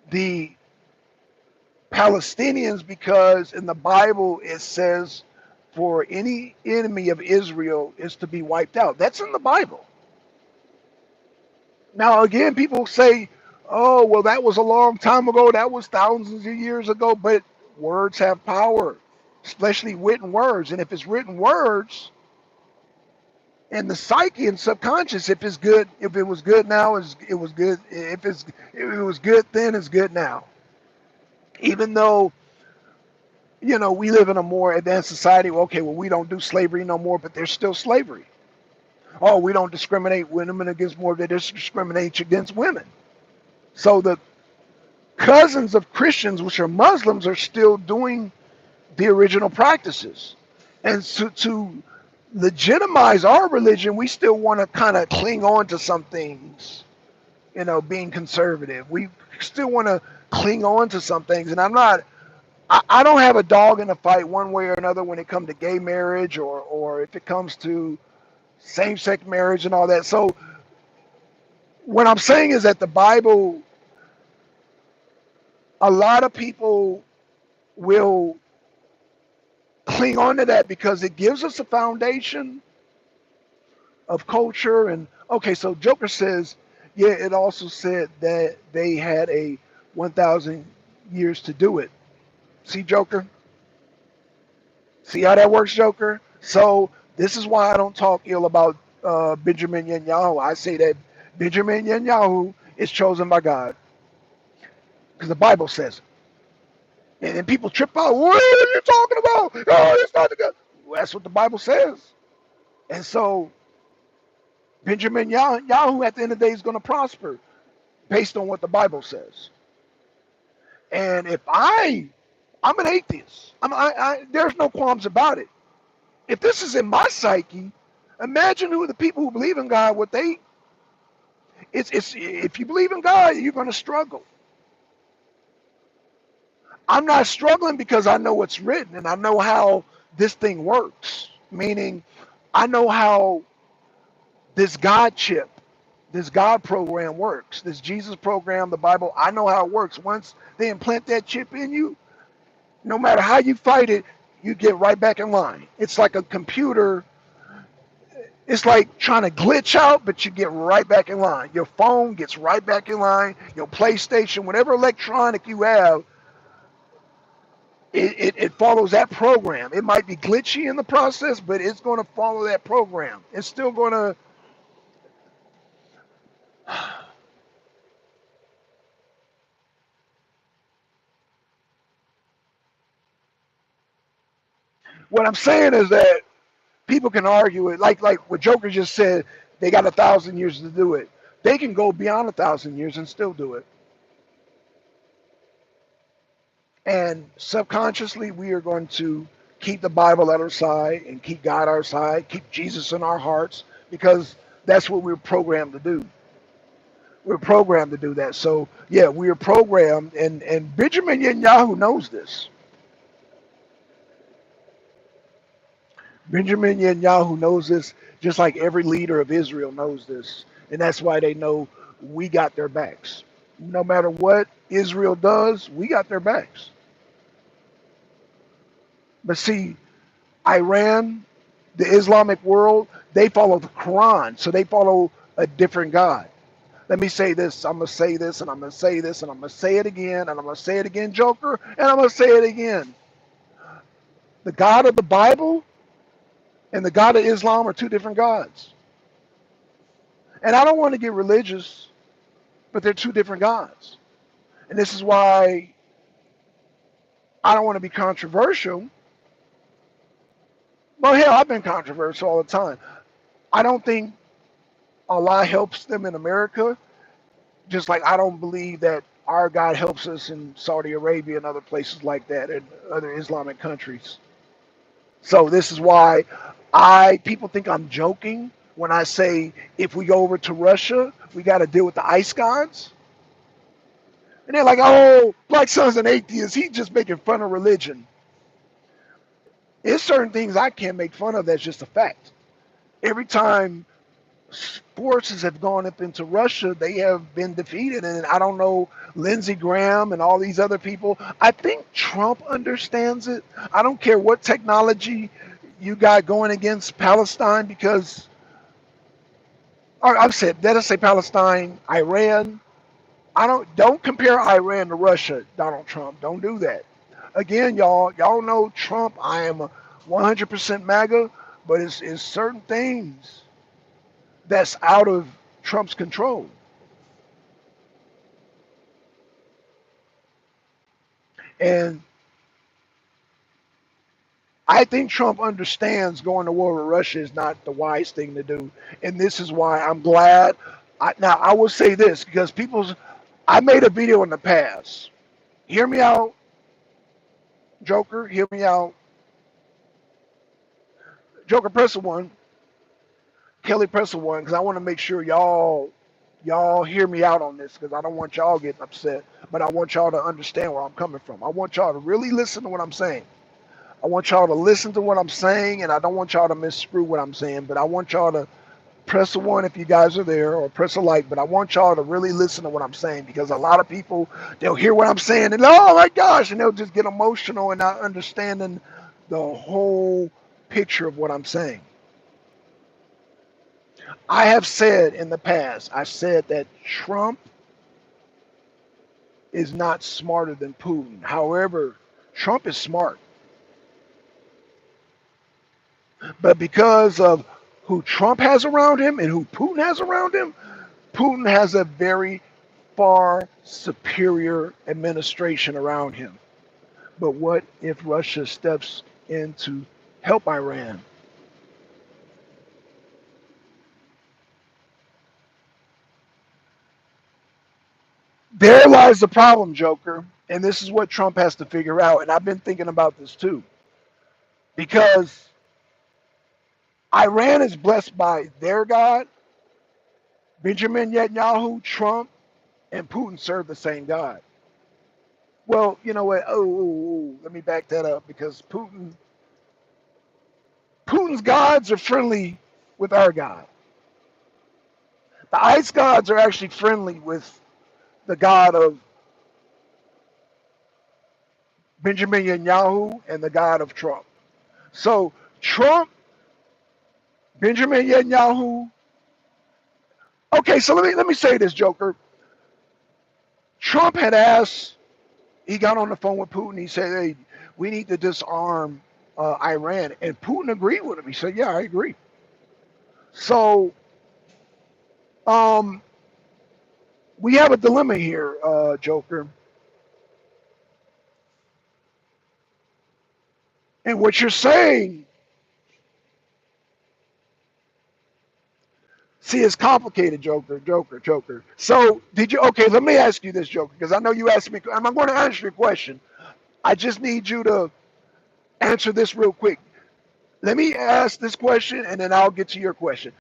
the Palestinians, because in the Bible it says for any enemy of Israel is to be wiped out. That's in the Bible. Now, again, people say, oh, well, that was a long time ago. That was thousands of years ago. But words have power, especially written words. And if it's written words, and the psyche and subconscious, if it's good, if it was good now, it was good. If it was good then, it's good now. Even though, we live in a more advanced society. Okay, well, we don't do slavery no more, but there's still slavery. Oh, we don't discriminate women against more, but there's discrimination against women. So the cousins of Christians, which are Muslims, are still doing the original practices. And so to legitimize our religion, we still want to kind of cling on to some things, being conservative. We still want to cling on to some things. And I don't have a dog in the fight one way or another when it comes to gay marriage, or if it comes to same-sex marriage and all that. So what I'm saying is that the Bible, a lot of people will cling on to that because it gives us a foundation of culture. And okay, so Joker says, yeah, it also said that they had a 1,000 years to do it. See, Joker? See how that works, Joker? So this is why I don't talk ill about Benjamin Netanyahu. I say that Benjamin Netanyahu is chosen by God because the Bible says it. And then people trip out. What are you talking about? Oh, it's not the God. Well, that's what the Bible says. And so Benjamin Netanyahu at the end of the day is going to prosper based on what the Bible says. And if I'm an atheist. There's no qualms about it. If this is in my psyche, imagine who the people who believe in God, it's if you believe in God, you're going to struggle. I'm not struggling because I know what's written and I know how this thing works. Meaning, I know how this God chip, this God program works. This Jesus program, the Bible, I know how it works. Once they implant that chip in you, no matter how you fight it, you get right back in line. It's like a computer. It's like trying to glitch out, but you get right back in line. Your phone gets right back in line. Your PlayStation, whatever electronic you have, it follows that program. It might be glitchy in the process, but it's going to follow that program. It's still going to. What I'm saying is that people can argue it, like what Joker just said. They got 1,000 years to do it. They can go beyond 1,000 years and still do it. And subconsciously, we are going to keep the Bible at our side and keep God at our side, keep Jesus in our hearts, because that's what we're programmed to do. We're programmed to do that. So, yeah, we are programmed, and Benjamin Netanyahu knows this. Benjamin Netanyahu knows this, just like every leader of Israel knows this. And that's why they know we got their backs. No matter what Israel does, we got their backs. But see, Iran, the Islamic world, they follow the Quran. So they follow a different God. Let me say this. I'm going to say this, and I'm going to say this, and I'm going to say it again, and I'm going to say it again, Joker, and I'm going to say it again. The God of the Bible and the God of Islam are two different gods. And I don't want to get religious, but they're two different gods. And this is why I don't want to be controversial. Well, hell, I've been controversial all the time. I don't think Allah helps them in America, just like I don't believe that our God helps us in Saudi Arabia and other places like that and other Islamic countries. So this is why people think I'm joking when I say if we go over to Russia, we got to deal with the ice gods. And they're like, oh, Black Son's an atheist. He's just making fun of religion. There's certain things I can't make fun of. That's just a fact. Every time forces have gone up into Russia, they have been defeated. And I don't know, Lindsey Graham and all these other people. I think Trump understands it. I don't care what technology you got going against Palestine because, or I've said, let us say Palestine, Iran. Don't compare Iran to Russia, Donald Trump. Don't do that. Again, y'all know Trump. I am a 100% MAGA, but it's certain things that's out of Trump's control. And I think Trump understands going to war with Russia is not the wise thing to do. And this is why I'm glad. Now, I will say this because I made a video in the past. Hear me out, Joker. Hear me out. Joker, press the one. Kelly, press the one because I want to make sure y'all hear me out on this because I don't want y'all getting upset, but I want y'all to understand where I'm coming from. I want y'all to really listen to what I'm saying. I want y'all to listen to what I'm saying, and I don't want y'all to misscrew what I'm saying, but I want y'all to press a one if you guys are there or press a like, but I want y'all to really listen to what I'm saying because a lot of people, they'll hear what I'm saying and, oh my gosh, and they'll just get emotional and not understanding the whole picture of what I'm saying. I have said in the past, I said that Trump is not smarter than Putin. However, Trump is smart. But because of who Trump has around him and who Putin has around him, Putin has a very far superior administration around him. But what if Russia steps in to help Iran? There lies the problem, Joker. And this is what Trump has to figure out. And I've been thinking about this too. Because Iran is blessed by their God. Benjamin Netanyahu, Trump, and Putin serve the same God. Well, you know what? Let me back that up because Putin's gods are friendly with our God. The ice gods are actually friendly with the God of Benjamin Netanyahu and the God of Trump. So Trump, Benjamin Netanyahu. Okay, so let me say this, Joker. Trump had asked. He got on the phone with Putin. He said, "Hey, we need to disarm Iran," and Putin agreed with him. He said, "Yeah, I agree." So um, we have a dilemma here, Joker. And what you're saying, see, it's complicated, Joker. So did you? Okay, let me ask you this, Joker, because I know you asked me. I'm going to answer your question. I just need you to answer this real quick. Let me ask this question, and then I'll get to your question.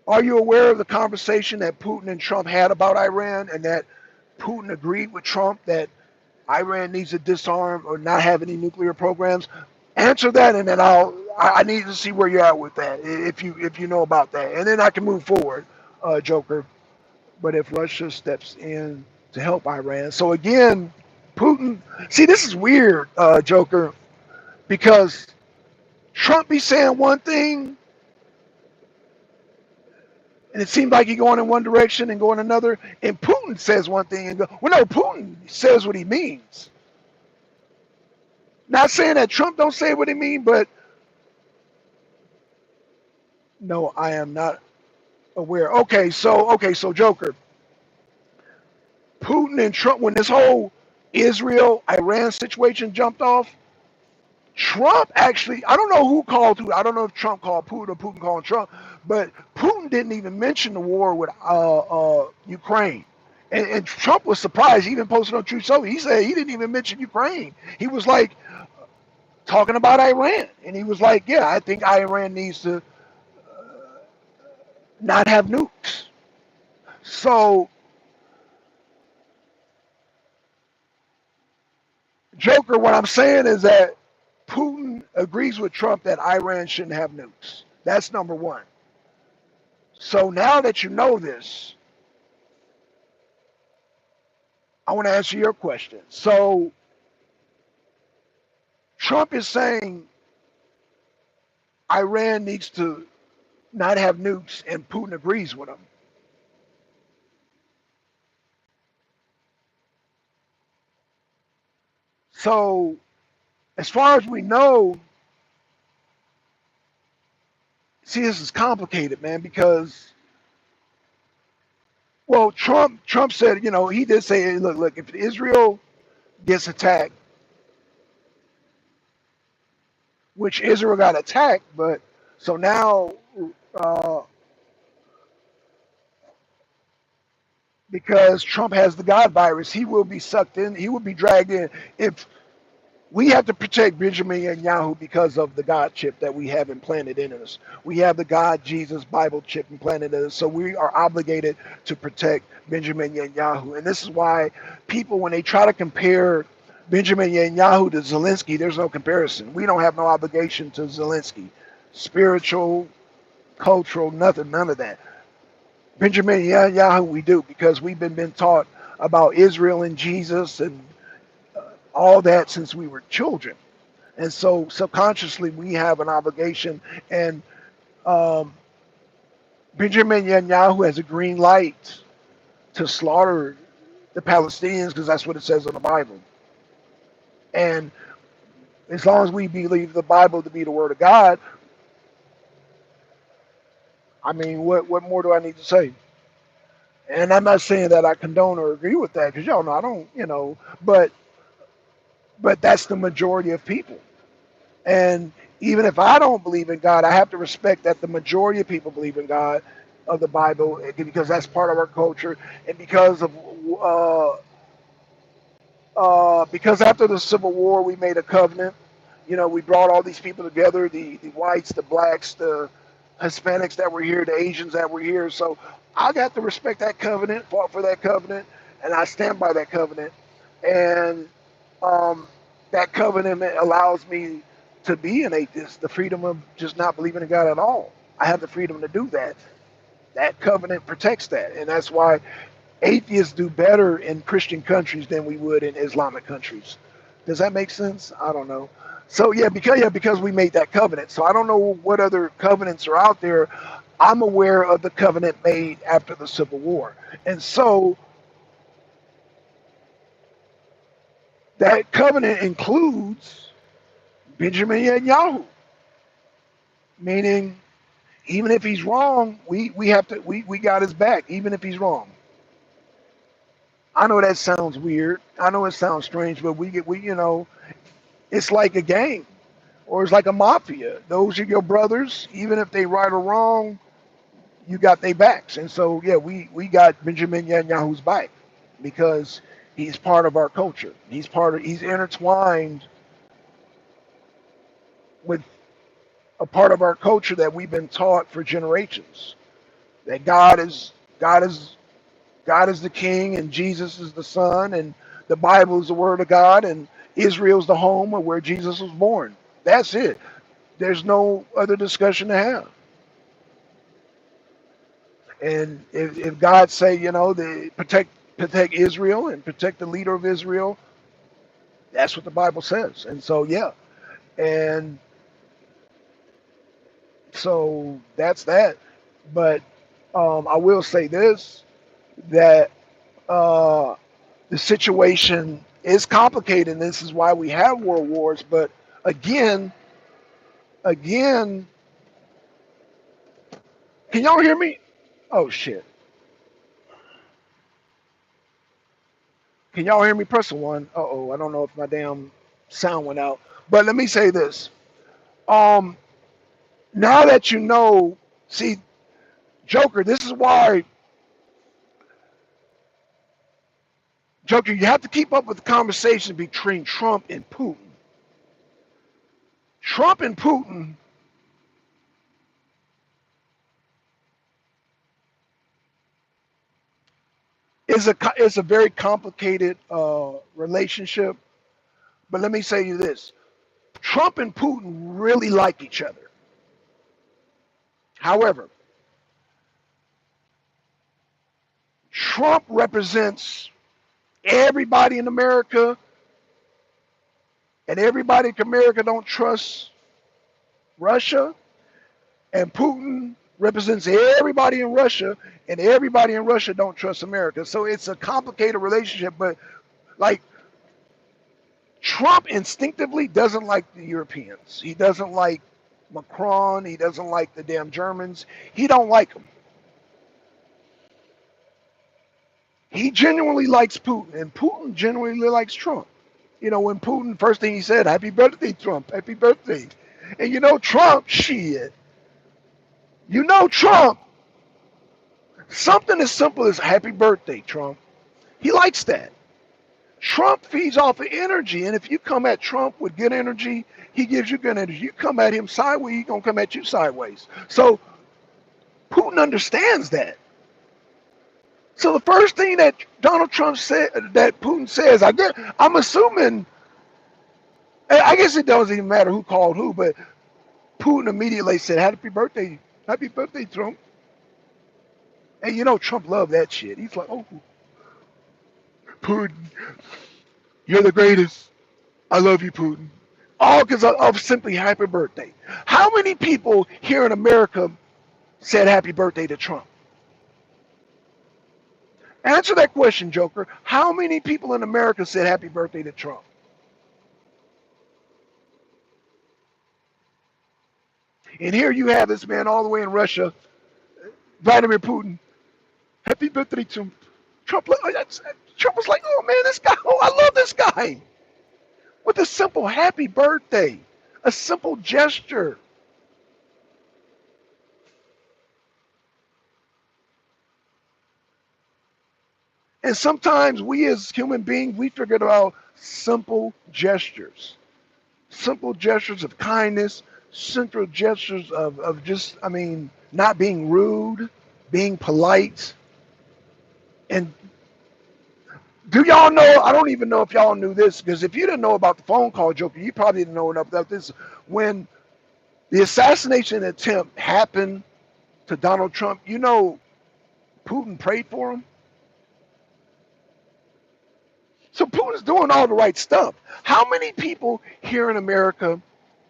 Are you aware of the conversation that Putin and Trump had about Iran, and that Putin agreed with Trump that Iran needs to disarm or not have any nuclear programs? Answer that, and then I need to see where you're at with that, if you know about that, and then I can move forward, Joker. But if Russia steps in to help Iran, so again, Putin. See, this is weird, Joker, because Trump be saying one thing, and it seems like he's going in one direction and going another, and Putin says one thing and go. Well, no, Putin says what he means. Not saying that Trump don't say what he means, but no, I am not aware. Okay, so Joker, Putin and Trump, when this whole Israel-Iran situation jumped off, Trump actually, I don't know who called who. I don't know if Trump called Putin or Putin called Trump, but Putin didn't even mention the war with Ukraine. And Trump was surprised. He even posted on Truth Social. He said he didn't even mention Ukraine. He was like talking about Iran. And he was like, yeah, I think Iran needs to not have nukes. So, Joker, what I'm saying is that Putin agrees with Trump that Iran shouldn't have nukes. That's number one. So now that you know this, I want to answer your question. So Trump is saying Iran needs to not have nukes, and Putin agrees with him. So as far as we know, see, this is complicated, man, because well, Trump said, he did say, hey, look, if Israel gets attacked, which Israel got attacked, but so now uh, because Trump has the God virus, he will be sucked in, he will be dragged in. If we have to protect Benjamin Netanyahu because of the God chip that we have implanted in us. We have the God Jesus Bible chip implanted in us, so we are obligated to protect Benjamin Netanyahu. And this is why people, when they try to compare Benjamin Netanyahu to Zelensky, there's no comparison. We don't have no obligation to Zelensky. Spiritual, cultural, nothing, none of that. Benjamin Netanyahu, we do, because we've been taught about Israel and Jesus and all that since we were children. And so subconsciously we have an obligation. And um, Benjamin Netanyahu has a green light to slaughter the Palestinians because that's what it says in the Bible. And as long as we believe the Bible to be the word of God, I mean, what more do I need to say? And I'm not saying that I condone or agree with that because y'all know I don't, but that's the majority of people. And even if I don't believe in God, I have to respect that the majority of people believe in God of the Bible because that's part of our culture. And uh, because after the Civil War, we made a covenant. We brought all these people together, the whites, the blacks, the Hispanics that were here, the Asians that were here. So I got to respect that covenant, fought for that covenant, and I stand by that covenant. And um, that covenant allows me to be an atheist, the freedom of just not believing in God at all. I have the freedom to do that. That covenant protects that. And that's why atheists do better in Christian countries than we would in Islamic countries. Does that make sense? I don't know. So because we made that covenant. So I don't know what other covenants are out there. I'm aware of the covenant made after the Civil War. And so that covenant includes Benjamin Netanyahu, meaning even if he's wrong, we got his back, even if he's wrong. I know that sounds weird. I know it sounds strange, but it's like a gang or it's like a mafia. Those are your brothers, even if they right or wrong, you got their backs. And so yeah, we got Benjamin Netanyahu's back because he's part of our culture. He's intertwined with a part of our culture that we've been taught for generations. That God is God is the king and Jesus is the son and the Bible is the word of God and Israel's the home of where Jesus was born. That's it. There's no other discussion to have. And if God say, they protect Israel and protect the leader of Israel, that's what the Bible says. And so yeah. And so that's that. But I will say this, that uh, the situation is complicated, and this is why we have world wars. But again, again, can y'all hear me? Oh shit! Can y'all hear me? Press the one. Uh-oh, I don't know if my damn sound went out. But let me say this. Um, Now that you know, see, Joker, this is why, Joker, you have to keep up with the conversation between Trump and Putin. Trump and Putin is a very complicated relationship. But let me say you this: Trump and Putin really like each other. However, Trump represents everybody in America, and everybody in America don't trust Russia, and Putin represents everybody in Russia, and everybody in Russia don't trust America. So it's a complicated relationship. But like Trump instinctively doesn't like the Europeans. He doesn't like Macron. He doesn't like the damn Germans. He don't like them. He genuinely likes Putin, and Putin genuinely likes Trump. You know, when Putin, first thing he said, "Happy birthday, Trump! Happy birthday!" And you know, Trump, shit. You know, Trump. Something as simple as "Happy birthday, Trump." He likes that. Trump feeds off of energy, and if you come at Trump with good energy, he gives you good energy. You come at him sideways, he's gonna come at you sideways. So Putin understands that. So the first thing that Donald Trump said, that Putin says, I'm assuming, I guess it doesn't even matter who called who, but Putin immediately said, happy birthday, Trump. And you know Trump loved that shit. He's like, oh, Putin, you're the greatest. I love you, Putin. All because of simply happy birthday. How many people here in America said happy birthday to Trump? Answer that question, Joker. How many people in America said happy birthday to Trump? And here you have this man all the way in Russia, Vladimir Putin. Happy birthday, Trump. Trump was like, oh man, this guy, oh, I love this guy. With a simple happy birthday, a simple gesture. And sometimes we as human beings, we forget about simple gestures of kindness, simple gestures of just, I mean, not being rude, being polite. And do y'all know? I don't even know if y'all knew this, because if you didn't know about the phone call, Joker, you probably didn't know enough about this. When the assassination attempt happened to Donald Trump, you know, Putin prayed for him. So Putin's doing all the right stuff. How many people here in America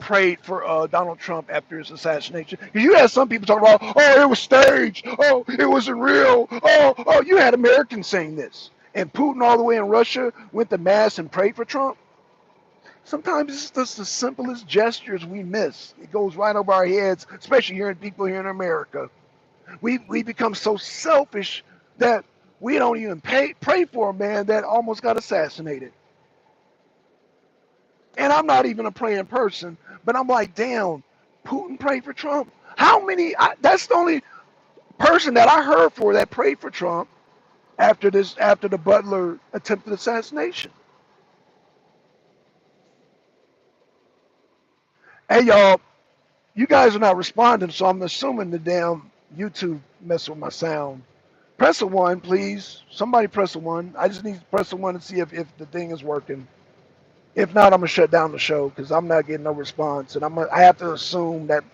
prayed for Donald Trump after his assassination? Because you had some people talking about, oh, it was staged. Oh, it wasn't real. Oh, you had Americans saying this. And Putin all the way in Russia went to mass and prayed for Trump. Sometimes it's just the simplest gestures we miss. It goes right over our heads, especially here in people here in America. We become so selfish that we don't even pray for a man that almost got assassinated. And I'm not even a praying person, but I'm like, damn, Putin prayed for Trump. How many? That's the only person that I heard for that prayed for Trump after the Butler attempted assassination. Hey y'all, you guys are not responding, so I'm assuming the damn YouTube messed with my sound. Press a one, please. Somebody press a one. I just need to press a one and see if the thing is working. If not, I'm gonna shut down the show because I'm not getting no response, and I have to assume that.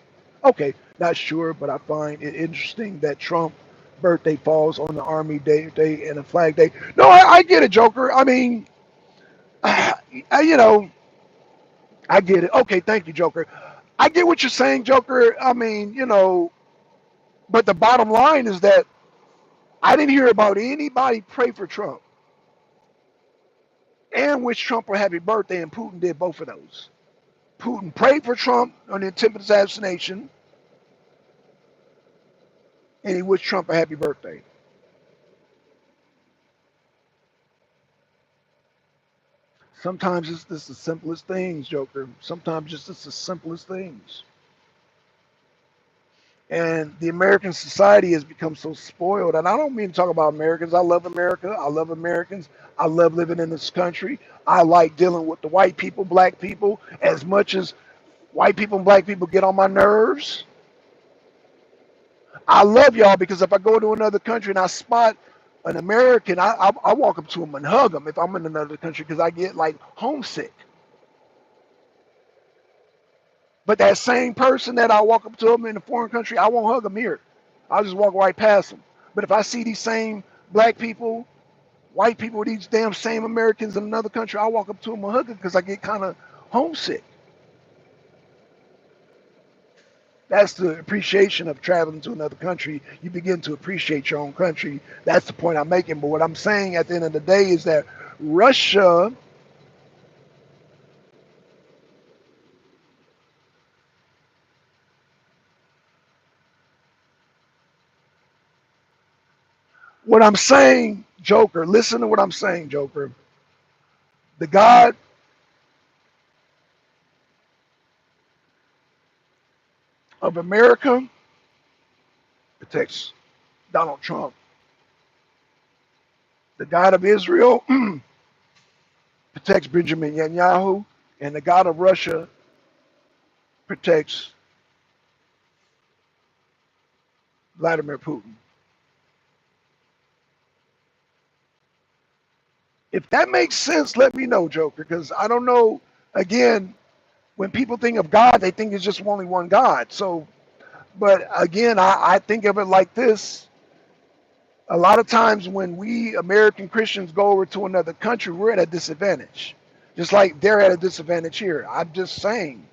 Okay, not sure, but I find it interesting that Trump birthday falls on the Army Day and a Flag Day. No, I get it, Joker. I mean, you know, I get it. Okay, thank you, Joker. I get what you're saying, Joker. I mean, you know, but the bottom line is that I didn't hear about anybody pray for Trump and wish Trump a happy birthday, and Putin did both of those. Putin prayed for Trump on the attempted assassination, and he wished Trump a happy birthday. Sometimes it's just the simplest things, Joker. Sometimes it's the simplest things. And the American society has become so spoiled. And I don't mean to talk about Americans. I love America. I love Americans. I love living in this country. I like dealing with the white people, black people, as much as white people and black people get on my nerves. I love y'all because if I go to another country and I spot an American, I walk up to them and hug them if I'm in another country because I get like homesick. But that same person that I walk up to them in a foreign country, I won't hug them here. I'll just walk right past them. But if I see these same black people, white people, these damn same Americans in another country, I walk up to them and hug them because I get kind of homesick. That's the appreciation of traveling to another country. You begin to appreciate your own country. That's the point I'm making. But what I'm saying at the end of the day is that Russia, what I'm saying, Joker, listen to what I'm saying, Joker. The God of America protects Donald Trump. The God of Israel protects Benjamin Netanyahu. And the God of Russia protects Vladimir Putin. If that makes sense, let me know, Joker, because I don't know. Again, when people think of God, they think it's just only one God. So, but again, I think of it like this. A lot of times when we American Christians go over to another country, we're at a disadvantage. Just like they're at a disadvantage here. I'm just saying.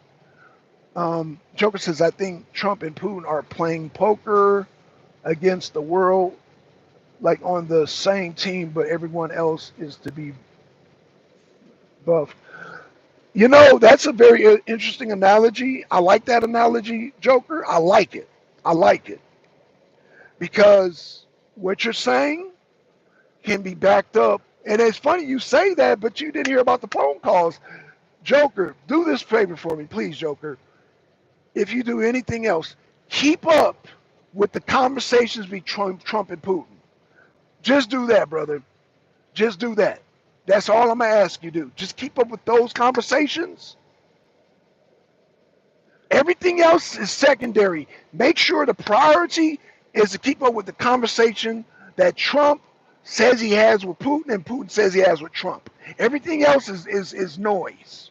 Joker says, I think Trump and Putin are playing poker against the world, like on the same team, but everyone else is to be buffed. You know, that's a very interesting analogy. I like that analogy, Joker. I like it. I like it because what you're saying can be backed up. And it's funny you say that, but you didn't hear about the phone calls. Joker, do this favor for me, please, Joker. If you do anything else, keep up with the conversations between Trump and Putin. Just do that, brother. Just do that. That's all I'm going to ask you to do. Just keep up with those conversations. Everything else is secondary. Make sure the priority is to keep up with the conversation that Trump says he has with Putin and Putin says he has with Trump. Everything else is noise.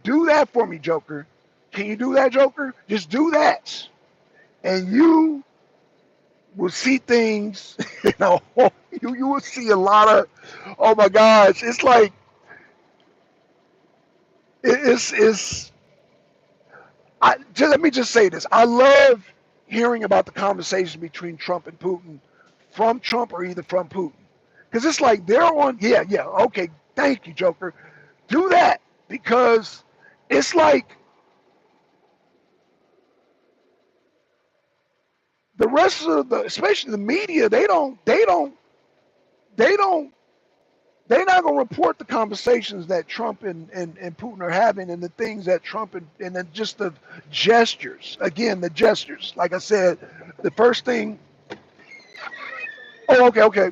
Do that for me, Joker. Can you do that, Joker? Just do that. And you will see things, you will see a lot of, oh my gosh, it's like, it's let me just say this. I love hearing about the conversation between Trump and Putin, from Trump or either from Putin. Because it's like they're on, yeah, okay, thank you, Joker. Do that because it's like the rest of the, especially the media, they don't, they're not going to report the conversations that Trump and Putin are having and the things that Trump and then just the gestures. Again, the gestures. Like I said, the first thing, oh, okay.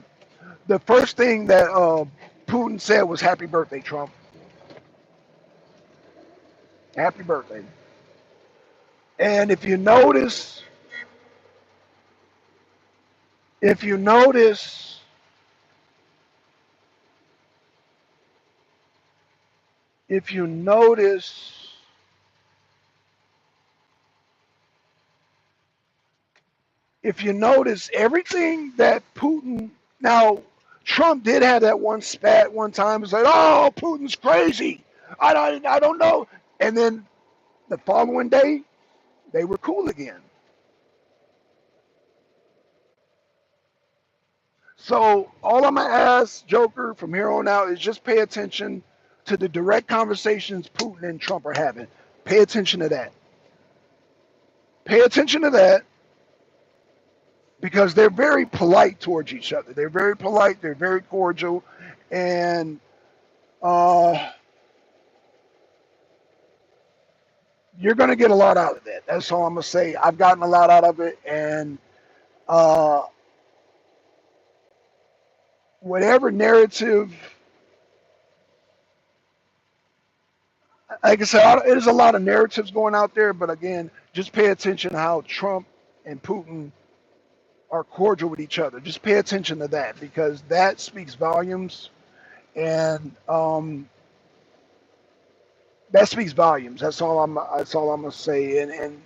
The first thing that Putin said was happy birthday, Trump. Happy birthday. And if you notice, if you notice, if you notice everything that Putin, now Trump did have that one spat one time. It's like, oh, Putin's crazy. I don't know. And then the following day, they were cool again. So all I'm gonna ask Joker from here on out is just pay attention to the direct conversations Putin and Trump are having. Pay attention to that. Pay attention to that because they're very polite towards each other. They're very polite. They're very cordial, and you're going to get a lot out of that. That's all I'm going to say. I've gotten a lot out of it, and uh, whatever narrative, like I said, there's a lot of narratives going out there, but again, just pay attention to how Trump and Putin are cordial with each other. Just pay attention to that because that speaks volumes, and that speaks volumes. That's all I'm. That's all I'm gonna say. And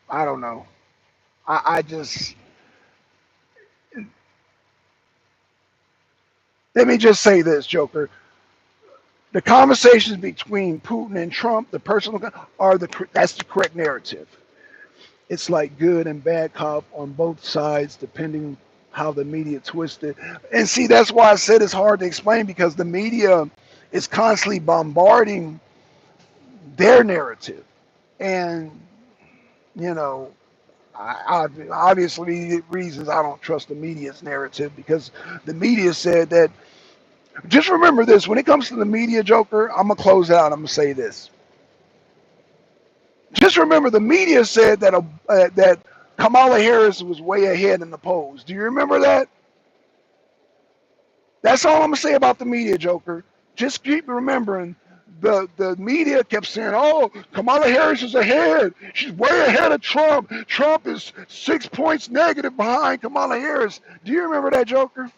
I don't know. I just let me just say this, Joker. The conversations between Putin and Trump, the personal, are that's the correct narrative. It's like good and bad cop on both sides, depending how the media twists it. And see, that's why I said it's hard to explain because the media is constantly bombarding their narrative, and you know, obviously reasons I don't trust the media's narrative because the media said that. Just remember this: when it comes to the media, Joker, I'm gonna close out. I'm gonna say this. Just remember, the media said that that Kamala Harris was way ahead in the polls. Do you remember that? That's all I'm gonna say about the media, Joker. Just keep remembering. The media kept saying, "Oh, Kamala Harris is ahead. She's way ahead of Trump. Trump is 6 points negative behind Kamala Harris." Do you remember that, Joker?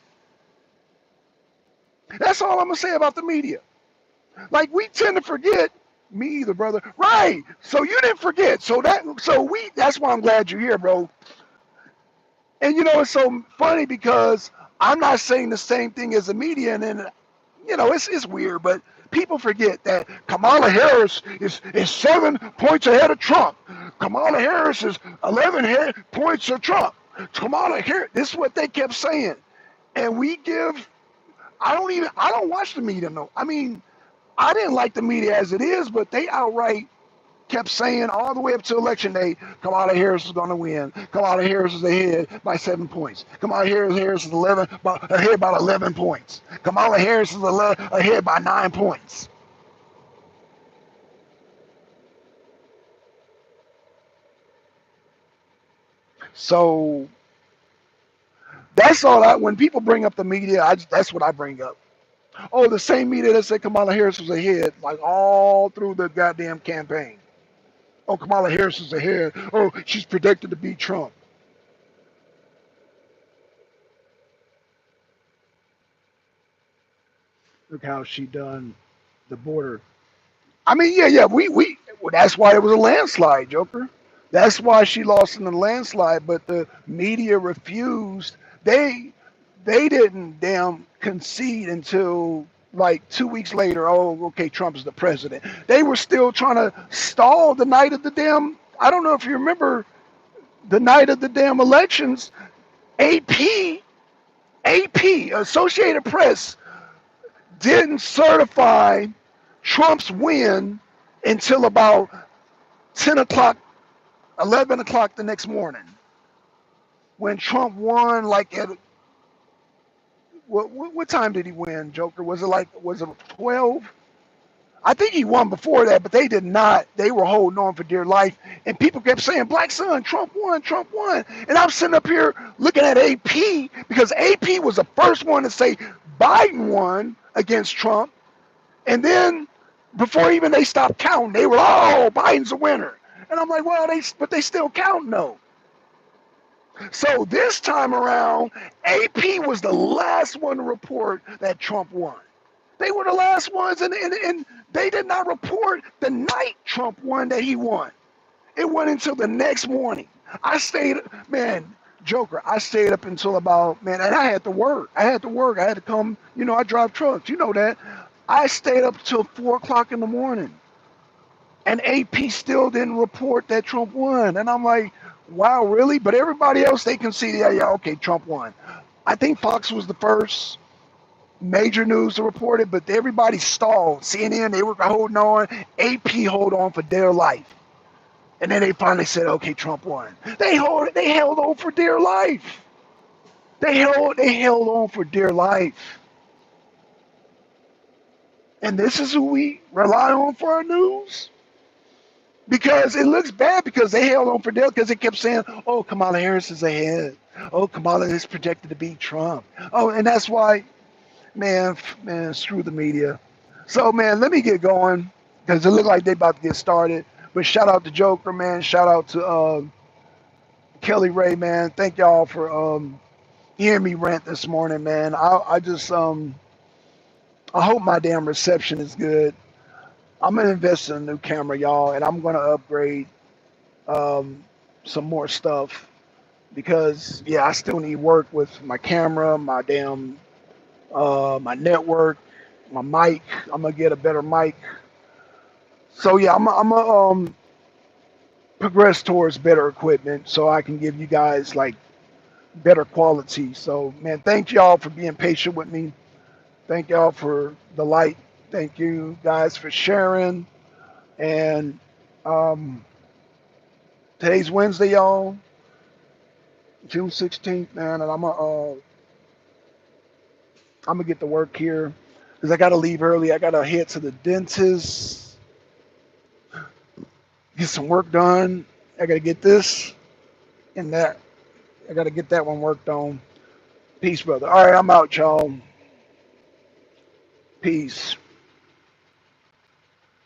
That's all I'm gonna say about the media. Like we tend to forget. Me either, brother. Right. So you didn't forget. That's why I'm glad you're here, bro. And you know, it's so funny because I'm not saying the same thing as the media, and then it's weird, but people forget that Kamala Harris is 7 points ahead of Trump. Kamala Harris is 11 points of Trump. Kamala Harris. This is what they kept saying, and we give. I don't watch the media. No, I mean, I didn't like the media as it is, but they outright kept saying all the way up to election day, Kamala Harris is going to win. Kamala Harris is ahead by 7 points. Kamala Harris is ahead by 11 points. Kamala Harris is ahead by 9 points. So that's all. When people bring up the media, that's what I bring up. Oh, the same media that said Kamala Harris was ahead, like all through the goddamn campaign. Oh, Kamala Harris is ahead. Oh, she's predicted to beat Trump. Look how she done the border. I mean, yeah. Well, that's why it was a landslide, Joker. That's why she lost in the landslide. But the media refused. They didn't damn concede until like 2 weeks later. Oh, okay, Trump is the president. They were still trying to stall the night of the damn. I don't know if you remember the night of the damn elections. AP, Associated Press didn't certify Trump's win until about 10 o'clock, 11 o'clock the next morning. When Trump won, like at what time did he win, Joker? Was it 12? I think he won before that, but they did not. They were holding on for dear life. And people kept saying, Black Son, Trump won, Trump won. And I'm sitting up here looking at AP because AP was the first one to say Biden won against Trump. And then before even they stopped counting, they were, oh, Biden's a winner. And I'm like, well, but they still count no. So this time around, AP was the last one to report that Trump won. They were the last ones, and they did not report the night Trump won that he won. It went until the next morning. I stayed, man, Joker, I stayed up until about, man, and I had to work. I had to come, I drive trucks. You know that. I stayed up till 4 o'clock in the morning. And AP still didn't report that Trump won. And I'm like, wow, really? But everybody else, they can see, yeah, okay, Trump won. I think Fox was the first major news to report it, but everybody stalled. CNN, they were holding on. AP hold on for dear life. And then they finally said, okay, Trump won. They held on for dear life. They held on for dear life. And this is who we rely on for our news? Because it looks bad because they held on for dear because they kept saying, oh, Kamala Harris is ahead. Oh, Kamala is projected to beat Trump. Oh, and that's why, man, screw the media. So, man, let me get going because it looked like they about to get started. But shout out to Joker, man. Shout out to Kelly Ray, man. Thank y'all for hearing me rant this morning, man. I just, I hope my damn reception is good. I'm going to invest in a new camera, y'all, and I'm going to upgrade um, some more stuff because yeah, I still need work with my camera, my damn, my network, my mic. I'm gonna get a better mic. So yeah, I'm gonna progress towards better equipment so I can give you guys like better quality. So man, thank y'all for being patient with me. Thank y'all for the light. Thank you guys for sharing. And um, today's Wednesday, y'all, June 16th, man, and I'm gonna get to work here because I gotta leave early. I gotta head to the dentist, get some work done. I gotta get this and that. I gotta get that one worked on. Peace, brother. All right, I'm out, y'all. Peace.